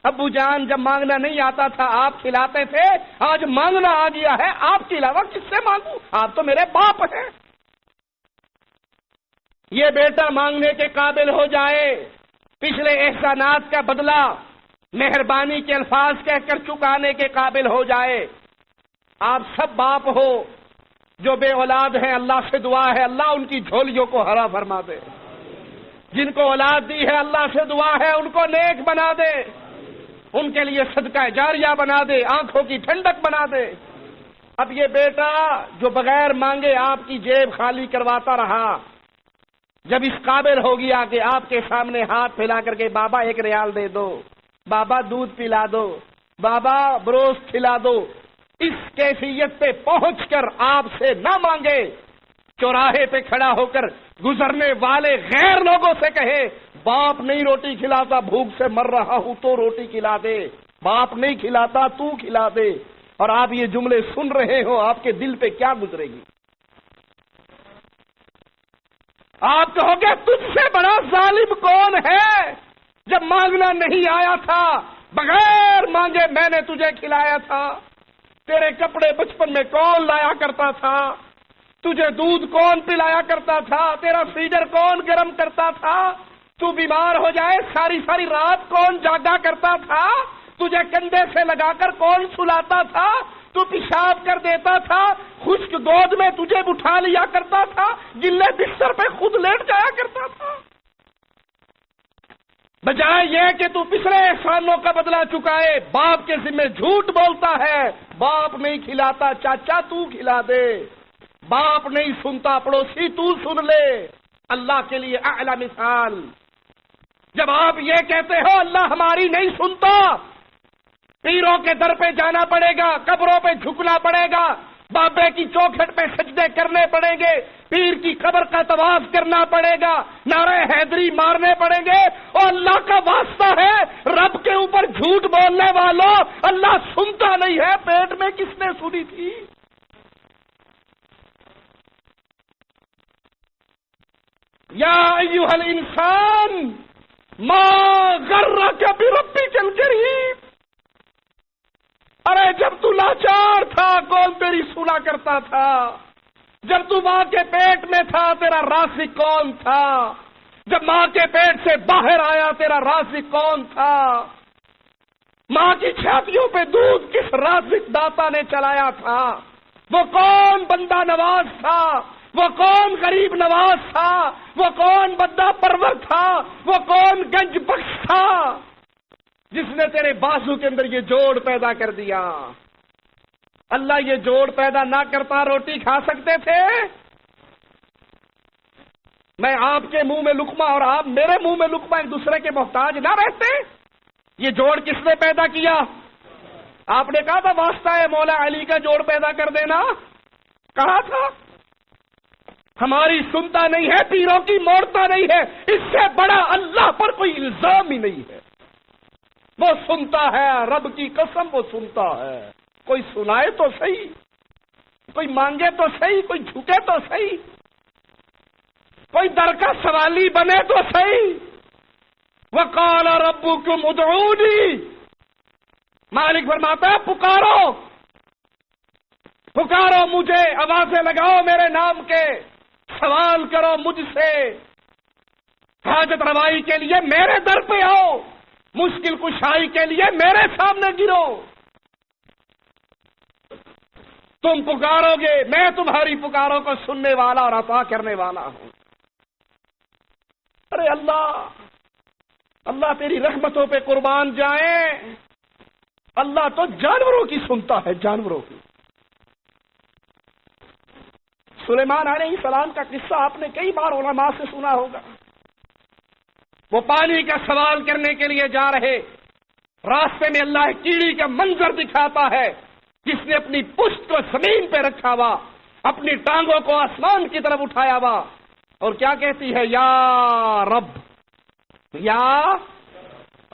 ابو جان جب مانگنا نہیں آتا تھا آپ کھلاتے تھے، آج مانگنا آ گیا ہے، آپ کے علاوہ کس سے مانگوں؟ آپ تو میرے باپ ہیں۔ یہ بیٹا مانگنے کے قابل ہو جائے، پچھلے احسانات کا بدلہ مہربانی کے الفاظ کہہ کر چکانے کے قابل ہو جائے۔ آپ سب باپ ہو جو بے اولاد ہیں، اللہ سے دعا ہے اللہ ان کی جھولیوں کو ہرا فرما دے۔ جن کو اولاد دی ہے اللہ سے دعا ہے ان کو نیک بنا دے، ان کے لیے صدقہ جاریہ بنا دے، آنکھوں کی ٹھنڈک بنا دے۔ اب یہ بیٹا جو بغیر مانگے آپ کی جیب خالی کرواتا رہا، جب اس قابل ہو گیا کہ آپ کے سامنے ہاتھ پھیلا کر کے بابا 1 ریال دے دو، بابا دودھ پلا دو، بابا بروس کھلا دو، اس کیفیت پہ پہنچ کر آپ سے نہ مانگے، چوراہے پہ کھڑا ہو کر گزرنے والے غیر لوگوں سے کہے باپ نہیں روٹی کھلاتا، بھوک سے مر رہا ہوں تو روٹی کھلا دے، باپ نہیں کھلاتا تو کھلا دے، اور آپ یہ جملے سن رہے ہو، آپ کے دل پہ کیا گزرے گی؟ آپ کہو گے تجھ سے بڑا ظالم کون ہے؟ جب مانگنا نہیں آیا تھا، بغیر مانگے میں نے تجھے کھلایا تھا، تیرے کپڑے بچپن میں کون لایا کرتا تھا، تجھے دودھ کون پلایا کرتا تھا، تیرا فریزر کون گرم کرتا تھا، تو بیمار ہو جائے ساری ساری رات کون جاگا کرتا تھا، تجھے کندھے سے لگا کر کون سلاتا تھا، تو پیشاب کر دیتا تھا، خشک گود میں تجھے اٹھا لیا کرتا تھا، گلے بستر پہ خود لیٹ جایا کرتا تھا۔ بجائے یہ کہ تو پچھلے احسانوں کا بدلہ چکائے، باپ کے ذمہ جھوٹ بولتا ہے، باپ نہیں کھلاتا چاچا تو کھلا دے، باپ نہیں سنتا پڑوسی تو سن لے۔ اللہ کے لیے اعلی مثال۔ جب آپ یہ کہتے ہو اللہ ہماری نہیں سنتا، پیروں کے در پہ جانا پڑے گا، قبروں پہ جھکنا پڑے گا، بابے کی چوکھٹ پہ سجدے کرنے پڑیں گے، پیر کی قبر کا طواف کرنا پڑے گا، نعرہ حیدری مارنے پڑیں گے، اور اللہ کا واسطہ ہے رب کے اوپر جھوٹ بولنے والوں، اللہ سنتا نہیں ہے، پیٹ میں کس نے سنی تھی؟ یا ایھا الانسان ما غرک بربک الکریم۔ ارے جب تو لاچار تھا کون تیری سنا کرتا تھا؟ جب تو ماں کے پیٹ میں تھا تیرا رازق کون تھا؟ جب ماں کے پیٹ سے باہر آیا تیرا رازق کون تھا؟ ماں کی چھاتیوں پہ دودھ کس رازق داتا نے چلایا تھا؟ وہ کون بندہ نواز تھا؟ وہ کون غریب نواز تھا؟ وہ کون بندہ پرور تھا؟ وہ کون گنج بخش تھا جس نے تیرے بازو کے اندر یہ جوڑ پیدا کر دیا؟ اللہ یہ جوڑ پیدا نہ کرتا روٹی کھا سکتے تھے؟ میں آپ کے منہ میں لقمہ اور آپ میرے منہ میں لقمہ ایک دوسرے کے محتاج نہ رہتے؟ یہ جوڑ کس نے پیدا کیا؟ آپ نے کہا تھا واسطہ ہے مولا علی کا جوڑ پیدا کر دینا، کہا تھا ہماری سنتا نہیں ہے، پیروں کی موڑتا نہیں ہے، اس سے بڑا اللہ پر کوئی الزام ہی نہیں ہے۔ وہ سنتا ہے، رب کی قسم وہ سنتا ہے۔ کوئی سنائے تو صحیح، کوئی مانگے تو صحیح، کوئی جھکے تو صحیح، کوئی در کا سوالی بنے تو صحیح۔ وقال ربکم ادعونی، مالک فرماتا ہے پکارو پکارو مجھے، آوازیں لگاؤ میرے نام کے، سوال کرو مجھ سے، حاجت روائی کے لیے میرے در پہ آؤ، مشکل کشائی کے لیے میرے سامنے گرو۔ تم پکارو گے، میں تمہاری پکاروں کو سننے والا اور عطا کرنے والا ہوں۔ ارے اللہ تیری رحمتوں پہ قربان جائیں، اللہ تو جانوروں کی سنتا ہے، جانوروں کی۔ سلیمان علیہ السلام کا قصہ آپ نے کئی بار علماء سے سنا ہوگا۔ وہ پانی کا سوال کرنے کے لیے جا رہے، راستے میں اللہ کیڑی کا منظر دکھاتا ہے جس نے اپنی پشت کو زمین پہ رکھا ہوا، اپنی ٹانگوں کو آسمان کی طرف اٹھایا ہوا، اور کیا کہتی ہے؟ یا رب یا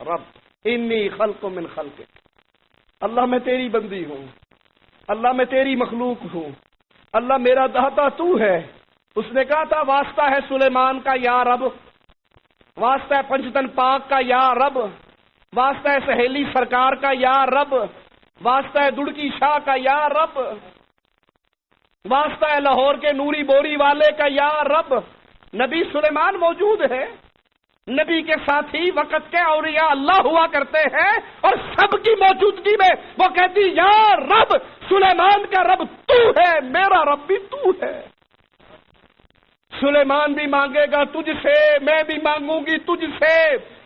رب انی خلق من خلق، اللہ میں تیری بندی ہوں، اللہ میں تیری مخلوق ہوں، اللہ میرا داتا تو ہے۔ اس نے کہا تھا واسطہ ہے سلیمان کا یا رب، واسطہ ہے پنجتن پاک کا یا رب، واسطہ ہے سہیلی سرکار کا یا رب، واسطہ ہے دڑکی شاہ کا یا رب، واسطہ ہے لاہور کے نوری بوری والے کا یا رب۔ نبی سلیمان موجود ہے، نبی کے ساتھی وقت کے اولیاء اللہ ہوا کرتے ہیں، اور سب کی موجودگی میں وہ کہتی یا رب، سلیمان کا رب تو ہے، میرا رب بھی تو ہے۔ سلیمان بھی مانگے گا تجھ سے، میں بھی مانگوں گی تجھ سے،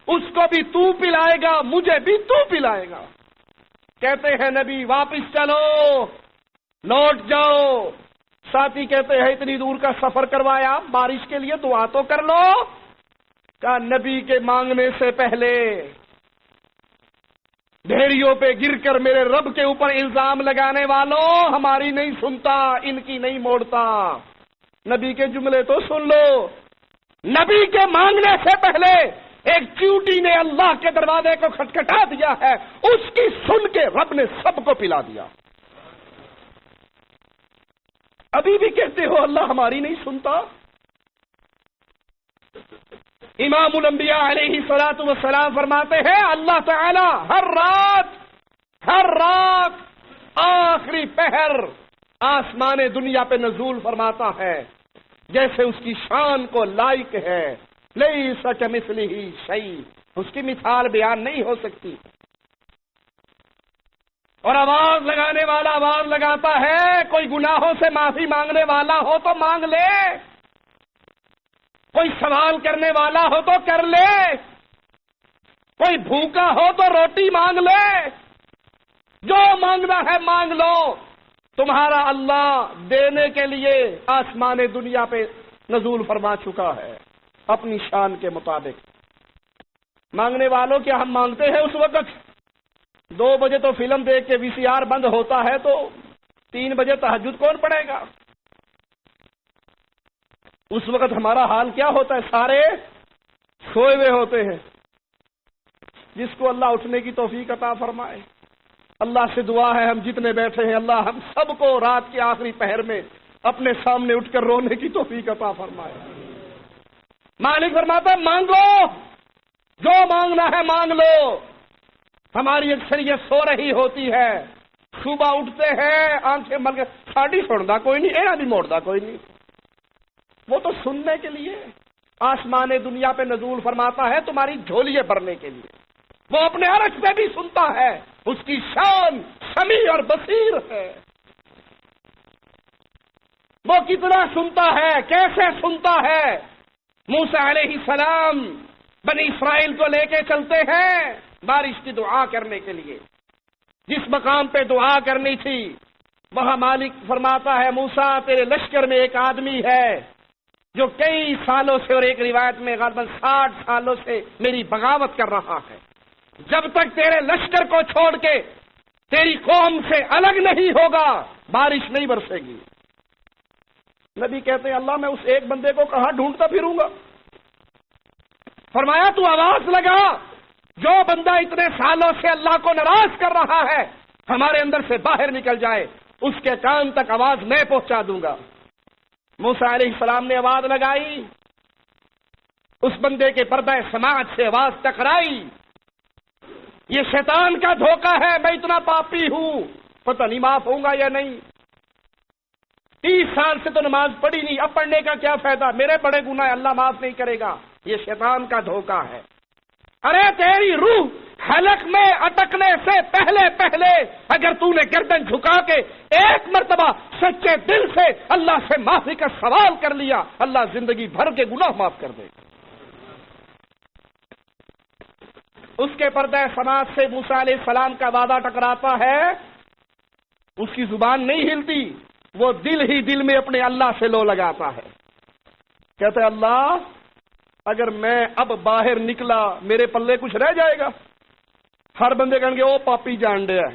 اس کو بھی تو پلائے گا، مجھے بھی تو پلائے گا۔ کہتے ہیں نبی واپس چلو، لوٹ جاؤ۔ ساتھی کہتے ہیں اتنی دور کا سفر کروایا، بارش کے لیے دعا تو کر لو۔ کہا نبی کے مانگنے سے پہلے ڈھیریوں پہ گر کر میرے رب کے اوپر الزام لگانے والوں، ہماری نہیں سنتا، ان کی نہیں موڑتا۔ نبی کے جملے تو سن لو۔ نبی کے مانگنے سے پہلے ایک چیوٹی نے اللہ کے دروازے کو کھٹکھٹا دیا ہے، اس کی سن کے رب نے سب کو پلا دیا۔ ابھی بھی کہتے ہو اللہ ہماری نہیں سنتا۔ امام الانبیاء علیہ الصلوۃ والسلام فرماتے ہیں اللہ تعالی ہر رات آخری پہر آسمان دنیا پہ نزول فرماتا ہے، جیسے اس کی شان کو لائق ہے۔ لیس کمثلہ شیء، اس کی مثال بیان نہیں ہو سکتی۔ اور آواز لگانے والا آواز لگاتا ہے، کوئی گناہوں سے معافی مانگنے والا ہو تو مانگ لے، کوئی سوال کرنے والا ہو تو کر لے، کوئی بھوکا ہو تو روٹی مانگ لے، جو مانگنا ہے مانگ لو۔ تمہارا اللہ دینے کے لیے آسمان دنیا پہ نزول فرما چکا ہے اپنی شان کے مطابق۔ مانگنے والوں کیا ہم مانگتے ہیں اس وقت 2 بجے تو فلم دیکھ کے VCR بند ہوتا ہے تو 3 بجے تہجد کون پڑھے گا؟ اس وقت ہمارا حال کیا ہوتا ہے؟ سارے سوئے ہوئے ہوتے ہیں۔ جس کو اللہ اٹھنے کی توفیق عطا فرمائے، اللہ سے دعا ہے ہم جتنے بیٹھے ہیں اللہ ہم سب کو رات کے آخری پہر میں اپنے سامنے اٹھ کر رونے کی توفیق عطا فرمائے۔ مالک فرماتا ہے مانگو، جو مانگنا ہے مانگ لو۔ ہماری اکثریت سو رہی ہوتی ہے، صبح اٹھتے ہیں آنکھیں مل کے ساڑی چھوڑتا کوئی نہیں، اینا بھی موڑتا کوئی نہیں۔ وہ تو سننے کے لیے آسمان دنیا پہ نزول فرماتا ہے، تمہاری جھولیے بھرنے کے لیے۔ وہ اپنے عرش پہ بھی سنتا ہے، اس کی شان سمیع اور بصیر ہے۔ وہ کتنا سنتا ہے، کیسے سنتا ہے؟ موسیٰ علیہ السلام بنی اسرائیل کو لے کے چلتے ہیں بارش کی دعا کرنے کے لیے۔ جس مقام پہ دعا کرنی تھی وہاں مالک فرماتا ہے موسیٰ تیرے لشکر میں ایک آدمی ہے جو کئی سالوں سے، اور ایک روایت میں غالباً 60 سالوں سے میری بغاوت کر رہا ہے۔ جب تک تیرے لشکر کو چھوڑ کے تیری قوم سے الگ نہیں ہوگا، بارش نہیں برسے گی۔ نبی کہتے ہیں اللہ میں اس ایک بندے کو کہاں ڈھونڈتا پھروں گا؟ فرمایا تو آواز لگا، جو بندہ اتنے سالوں سے اللہ کو ناراض کر رہا ہے ہمارے اندر سے باہر نکل جائے، اس کے کان تک آواز میں پہنچا دوں گا۔ موسیٰ علیہ السلام نے آواز لگائی، اس بندے کے پردہ سماعت سے آواز ٹکرائی، یہ شیطان کا دھوکہ ہے، میں اتنا پاپی ہوں، پتہ نہیں معاف ہوں گا یا نہیں۔ 30 سال سے تو نماز پڑھی نہیں، اب پڑھنے کا کیا فائدہ، میرے بڑے گناہ اللہ معاف نہیں کرے گا، یہ شیطان کا دھوکہ ہے۔ ارے تیری روح حلق میں اٹکنے سے پہلے اگر تو نے گردن جھکا کے ایک مرتبہ سچے دل سے اللہ سے معافی کا سوال کر لیا، اللہ زندگی بھر کے گناہ معاف کر دے گا۔ اس کے پردہ سماعت سے موسیٰ علیہ السلام کا وعدہ ٹکراتا ہے، اس کی زبان نہیں ہلتی، وہ دل ہی دل میں اپنے اللہ سے لو لگاتا ہے، کہتا ہے اللہ اگر میں اب باہر نکلا میرے پلے کچھ رہ جائے گا؟ ہر بندے کہیں گے او پاپی جان دے ہے،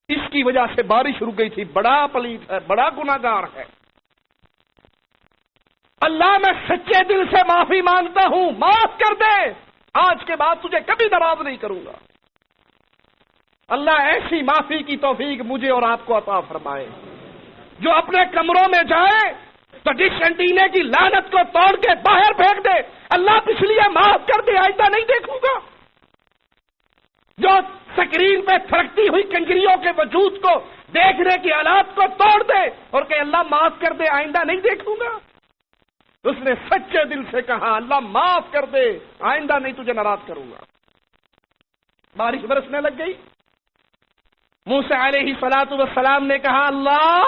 اس کی وجہ سے بارش رک گئی تھی، بڑا پلیت ہے، بڑا گناہگار ہے۔ اللہ میں سچے دل سے معافی مانگتا ہوں، معاف کر دے، آج کے بعد تجھے کبھی ناراض نہیں کروں گا۔ اللہ ایسی معافی کی توفیق مجھے اور آپ کو عطا فرمائے، جو اپنے کمروں میں جائے تو ڈش اینٹینے کی لعنت کو توڑ کے باہر پھینک دے، اللہ پچھلی معاف کر دے، آئندہ نہیں دیکھوں گا۔ جو سکرین پہ تھرکتی ہوئی کنجریوں کے وجود کو دیکھنے کی حالات کو توڑ دے اور کہ اللہ معاف کر دے، آئندہ نہیں دیکھوں گا۔ اس نے سچے دل سے کہا اللہ معاف کر دے، آئندہ نہیں تجھے ناراض کروں گا۔ بارش برسنے لگ گئی۔ موسیٰ علیہ السلام نے کہا اللہ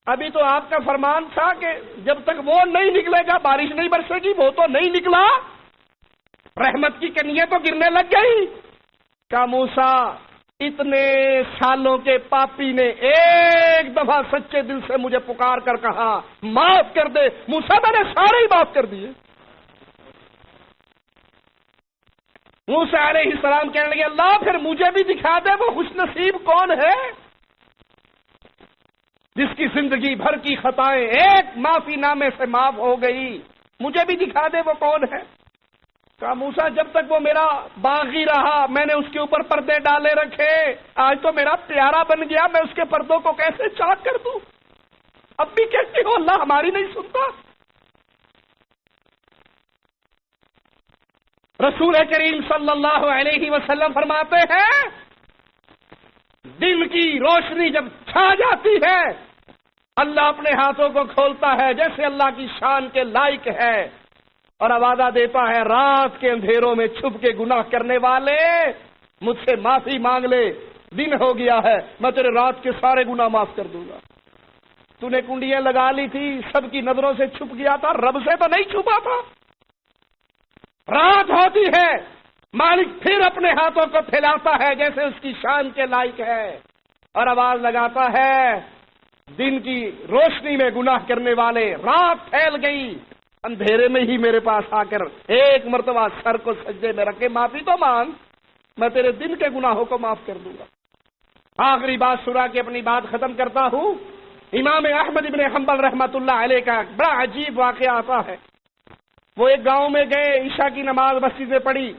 ابھی تو آپ کا فرمان تھا کہ جب تک وہ نہیں نکلے گا بارش نہیں برسے گی، وہ تو نہیں نکلا، رحمت کی کنیاں تو گرنے لگ گئی۔ کہا موسیٰ اتنے سالوں کے پاپی نے ایک دفعہ سچے دل سے مجھے پکار کر کہا معاف کر دے، موسیٰ میں نے سارے ہی معاف کر دیے۔ موسیٰ علیہ السلام کہنے لگے اللہ پھر مجھے بھی دکھا دے وہ خوش نصیب کون ہے جس کی زندگی بھر کی خطائیں ایک معافی نامے سے معاف ہو گئی، مجھے بھی دکھا دے وہ کون ہے۔ کہا موسیٰ جب تک وہ میرا باغی رہا میں نے اس کے اوپر پردے ڈالے رکھے، آج تو میرا پیارا بن گیا، میں اس کے پردوں کو کیسے چاک کر دوں؟ اب بھی کہتے ہو اللہ ہماری نہیں سنتا۔ رسول کریم صلی اللہ علیہ وسلم فرماتے ہیں دن کی روشنی جب چھا جاتی ہے اللہ اپنے ہاتھوں کو کھولتا ہے جیسے اللہ کی شان کے لائق ہے اور وعدہ دیتا ہے رات کے اندھیروں میں چھپ کے گناہ کرنے والے مجھ سے معافی مانگ لے، دن ہو گیا ہے میں تیرے رات کے سارے گناہ معاف کر دوں گا۔ تو نے کنڈیاں لگا لی تھی، سب کی نظروں سے چھپ گیا تھا، رب سے تو نہیں چھپا تھا۔ رات ہوتی ہے مالک پھر اپنے ہاتھوں کو پھیلاتا ہے جیسے اس کی شان کے لائق ہے اور آواز لگاتا ہے دن کی روشنی میں گناہ کرنے والے، رات پھیل گئی اندھیرے میں ہی میرے پاس آ کر ایک مرتبہ سر کو سجدے میں رکھے معافی تو مانگ، میں تیرے دن کے گناہوں کو معاف کر دوں گا۔ آخری بات سنا کے اپنی بات ختم کرتا ہوں۔ امام احمد ابن حنبل رحمۃ اللہ علیہ کا بڑا عجیب واقعہ آتا ہے۔ وہ ایک گاؤں میں گئے، عشاء کی نماز مسجد میں پڑھی،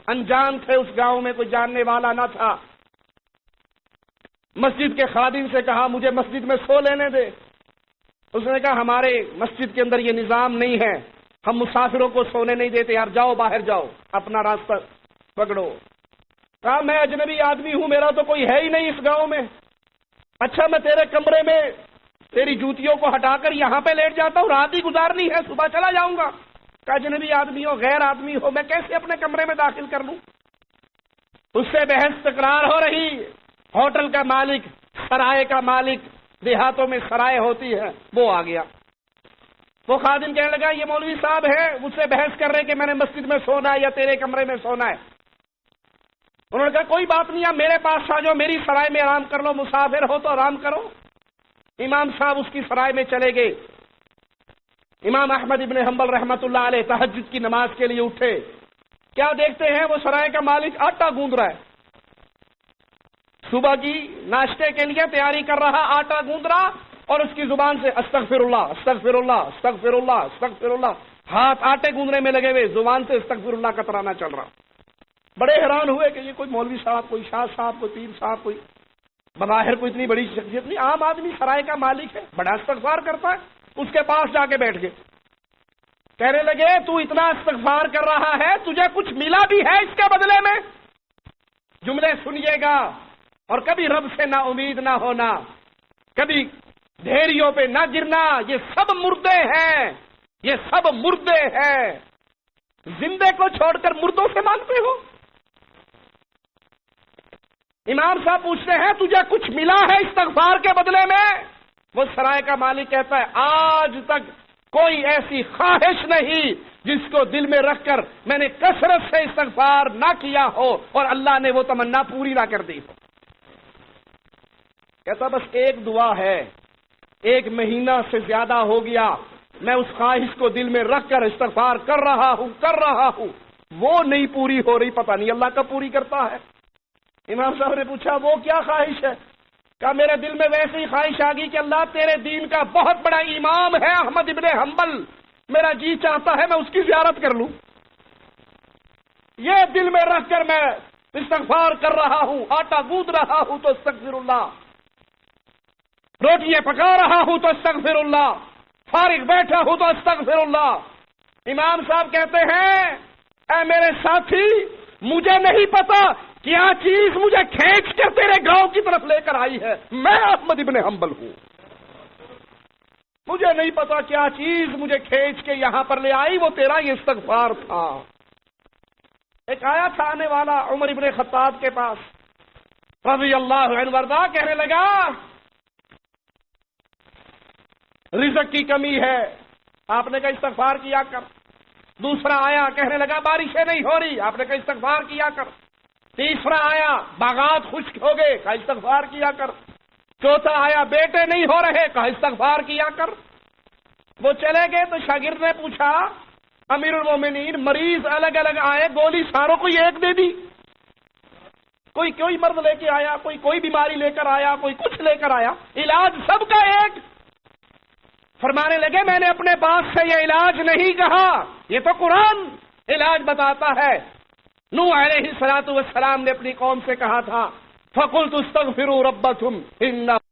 انجان تھے اس گاؤں میں، کوئی جاننے والا نہ تھا۔ مسجد کے خادم سے کہا مجھے مسجد میں سو لینے دے۔ اس نے کہا ہمارے مسجد کے اندر یہ نظام نہیں ہے، ہم مسافروں کو سونے نہیں دیتے، یار جاؤ باہر جاؤ اپنا راستہ پکڑو۔ کہا میں اجنبی آدمی ہوں، میرا تو کوئی ہے ہی نہیں اس گاؤں میں، اچھا میں تیرے کمرے میں تیری جوتیوں کو ہٹا کر یہاں پہ لیٹ جاتا ہوں، رات ہی گزارنی ہے، صبح چلا جاؤں گا۔ کہ اجنبی آدمی ہو غیر آدمی ہو میں کیسے اپنے کمرے میں داخل کر لوں؟ اس سے بحث تکرار ہو رہی۔ ہوٹل کا مالک، سرائے کا مالک، دیہاتوں میں سرائے ہوتی ہے، وہ آ گیا۔ وہ خادم کہنے لگا یہ مولوی صاحب ہے، مجھ سے بحث کر رہے کہ میں نے مسجد میں سونا ہے یا تیرے کمرے میں سونا ہے۔ انہوں نے کہا کوئی بات نہیں، آپ میرے پاس آ جاؤ، میری سرائے میں آرام کر لو، مسافر ہو تو آرام کرو۔ امام صاحب اس کی سرائے میں چلے گئے۔ امام احمد ابن حنبل رحمۃ اللہ علیہ تہجد کی نماز کے لیے اٹھے، کیا دیکھتے ہیں وہ سرائے کا مالک آٹا گوندھ رہا ہے۔ صبح کی ناشتے کے لیے تیاری کر رہا، آٹا گوندھ رہا، اور اس کی زبان سے استغفر اللہ استغفر اللہ استغفر اللہ استغفر اللہ، ہاتھ آٹے گوندھنے میں لگے ہوئے، زبان سے استغفر اللہ کا ترانہ چل رہا۔ بڑے حیران ہوئے کہ یہ کوئی مولوی صاحب، کوئی شاہ صاحب، کوئی پیر صاحب، کوئی بظاہر کوئی اتنی بڑی شخصیت نہیں، عام آدمی، سرائے کا مالک ہے، بڑا استغفار کرتا ہے۔ اس کے پاس جا کے بیٹھ گئے، کہنے لگے تو اتنا استغفار کر رہا ہے، تجھے کچھ ملا بھی ہے اس کے بدلے میں؟ جملے سنیے گا، اور کبھی رب سے نا امید نہ ہونا، کبھی ڈھیریوں پہ نہ گرنا، یہ سب مردے ہیں، یہ سب مردے ہیں۔ زندے کو چھوڑ کر مردوں سے مانگتے ہو؟ امام صاحب پوچھتے ہیں تجھے کچھ ملا ہے استغفار کے بدلے میں؟ وہ سرائے کا مالک کہتا ہے آج تک کوئی ایسی خواہش نہیں جس کو دل میں رکھ کر میں نے کثرت سے استغفار نہ کیا ہو اور اللہ نے وہ تمنا پوری نہ کر دی ہو۔ کہتا بس ایک دعا ہے، 1 مہینہ سے زیادہ ہو گیا میں اس خواہش کو دل میں رکھ کر استغفار کر رہا ہوں، وہ نہیں پوری ہو رہی، پتہ نہیں اللہ کب پوری کرتا ہے۔ امام صاحب نے پوچھا وہ کیا خواہش ہے؟ کہا میرے دل میں ویسے ہی خواہش آ گئی کہ اللہ تیرے دین کا بہت بڑا امام ہے احمد ابن حنبل، میرا جی چاہتا ہے میں اس کی زیارت کر لوں۔ یہ دل میں رکھ کر میں استغفار کر رہا ہوں، آٹا گوندھ رہا ہوں تو استغفر اللہ، روٹیاں پکا رہا ہوں تو استغفر اللہ، فارغ بیٹھا ہوں تو استغفر اللہ۔ امام صاحب کہتے ہیں اے میرے ساتھی، مجھے نہیں پتا کیا چیز مجھے کھینچ کر تیرے گاؤں کی طرف لے کر آئی ہے، میں احمد ابن حنبل ہوں، مجھے نہیں پتا کیا چیز مجھے کھینچ کے یہاں پر لے آئی، وہ تیرا یہ استغفار تھا۔ ایک آیا تھا آنے والا عمر ابن خطاب کے پاس رضی اللہ عنہ وارضہ، کہنے لگا رزق کی کمی ہے، آپ نے کہا استغفار کیا کر۔ دوسرا آیا کہنے لگا بارشیں نہیں ہو رہی، آپ نے کہا استغفار کیا کر۔ تیسرا آیا باغات خشک ہو گئے، کہا استغفار کیا کر۔ چوتھا آیا بیٹے نہیں ہو رہے، کہا استغفار کیا کر۔ وہ چلے گئے تو شاگرد نے پوچھا امیر المومنین مریض الگ الگ آئے، گولی ساروں کو ایک دے دی؟ کوئی مرض لے کے آیا، کوئی بیماری لے کر آیا، کوئی کچھ لے کر آیا، علاج سب کا ایک۔ فرمانے لگے میں نے اپنے پاس سے یہ علاج نہیں کہا، یہ تو قرآن علاج بتاتا ہے۔ نوح علیہ الصلوۃ والسلام نے اپنی قوم سے کہا تھا فَقُلْتُ اسْتَغْفِرُوا رَبَّكُمْ إِنَّهُ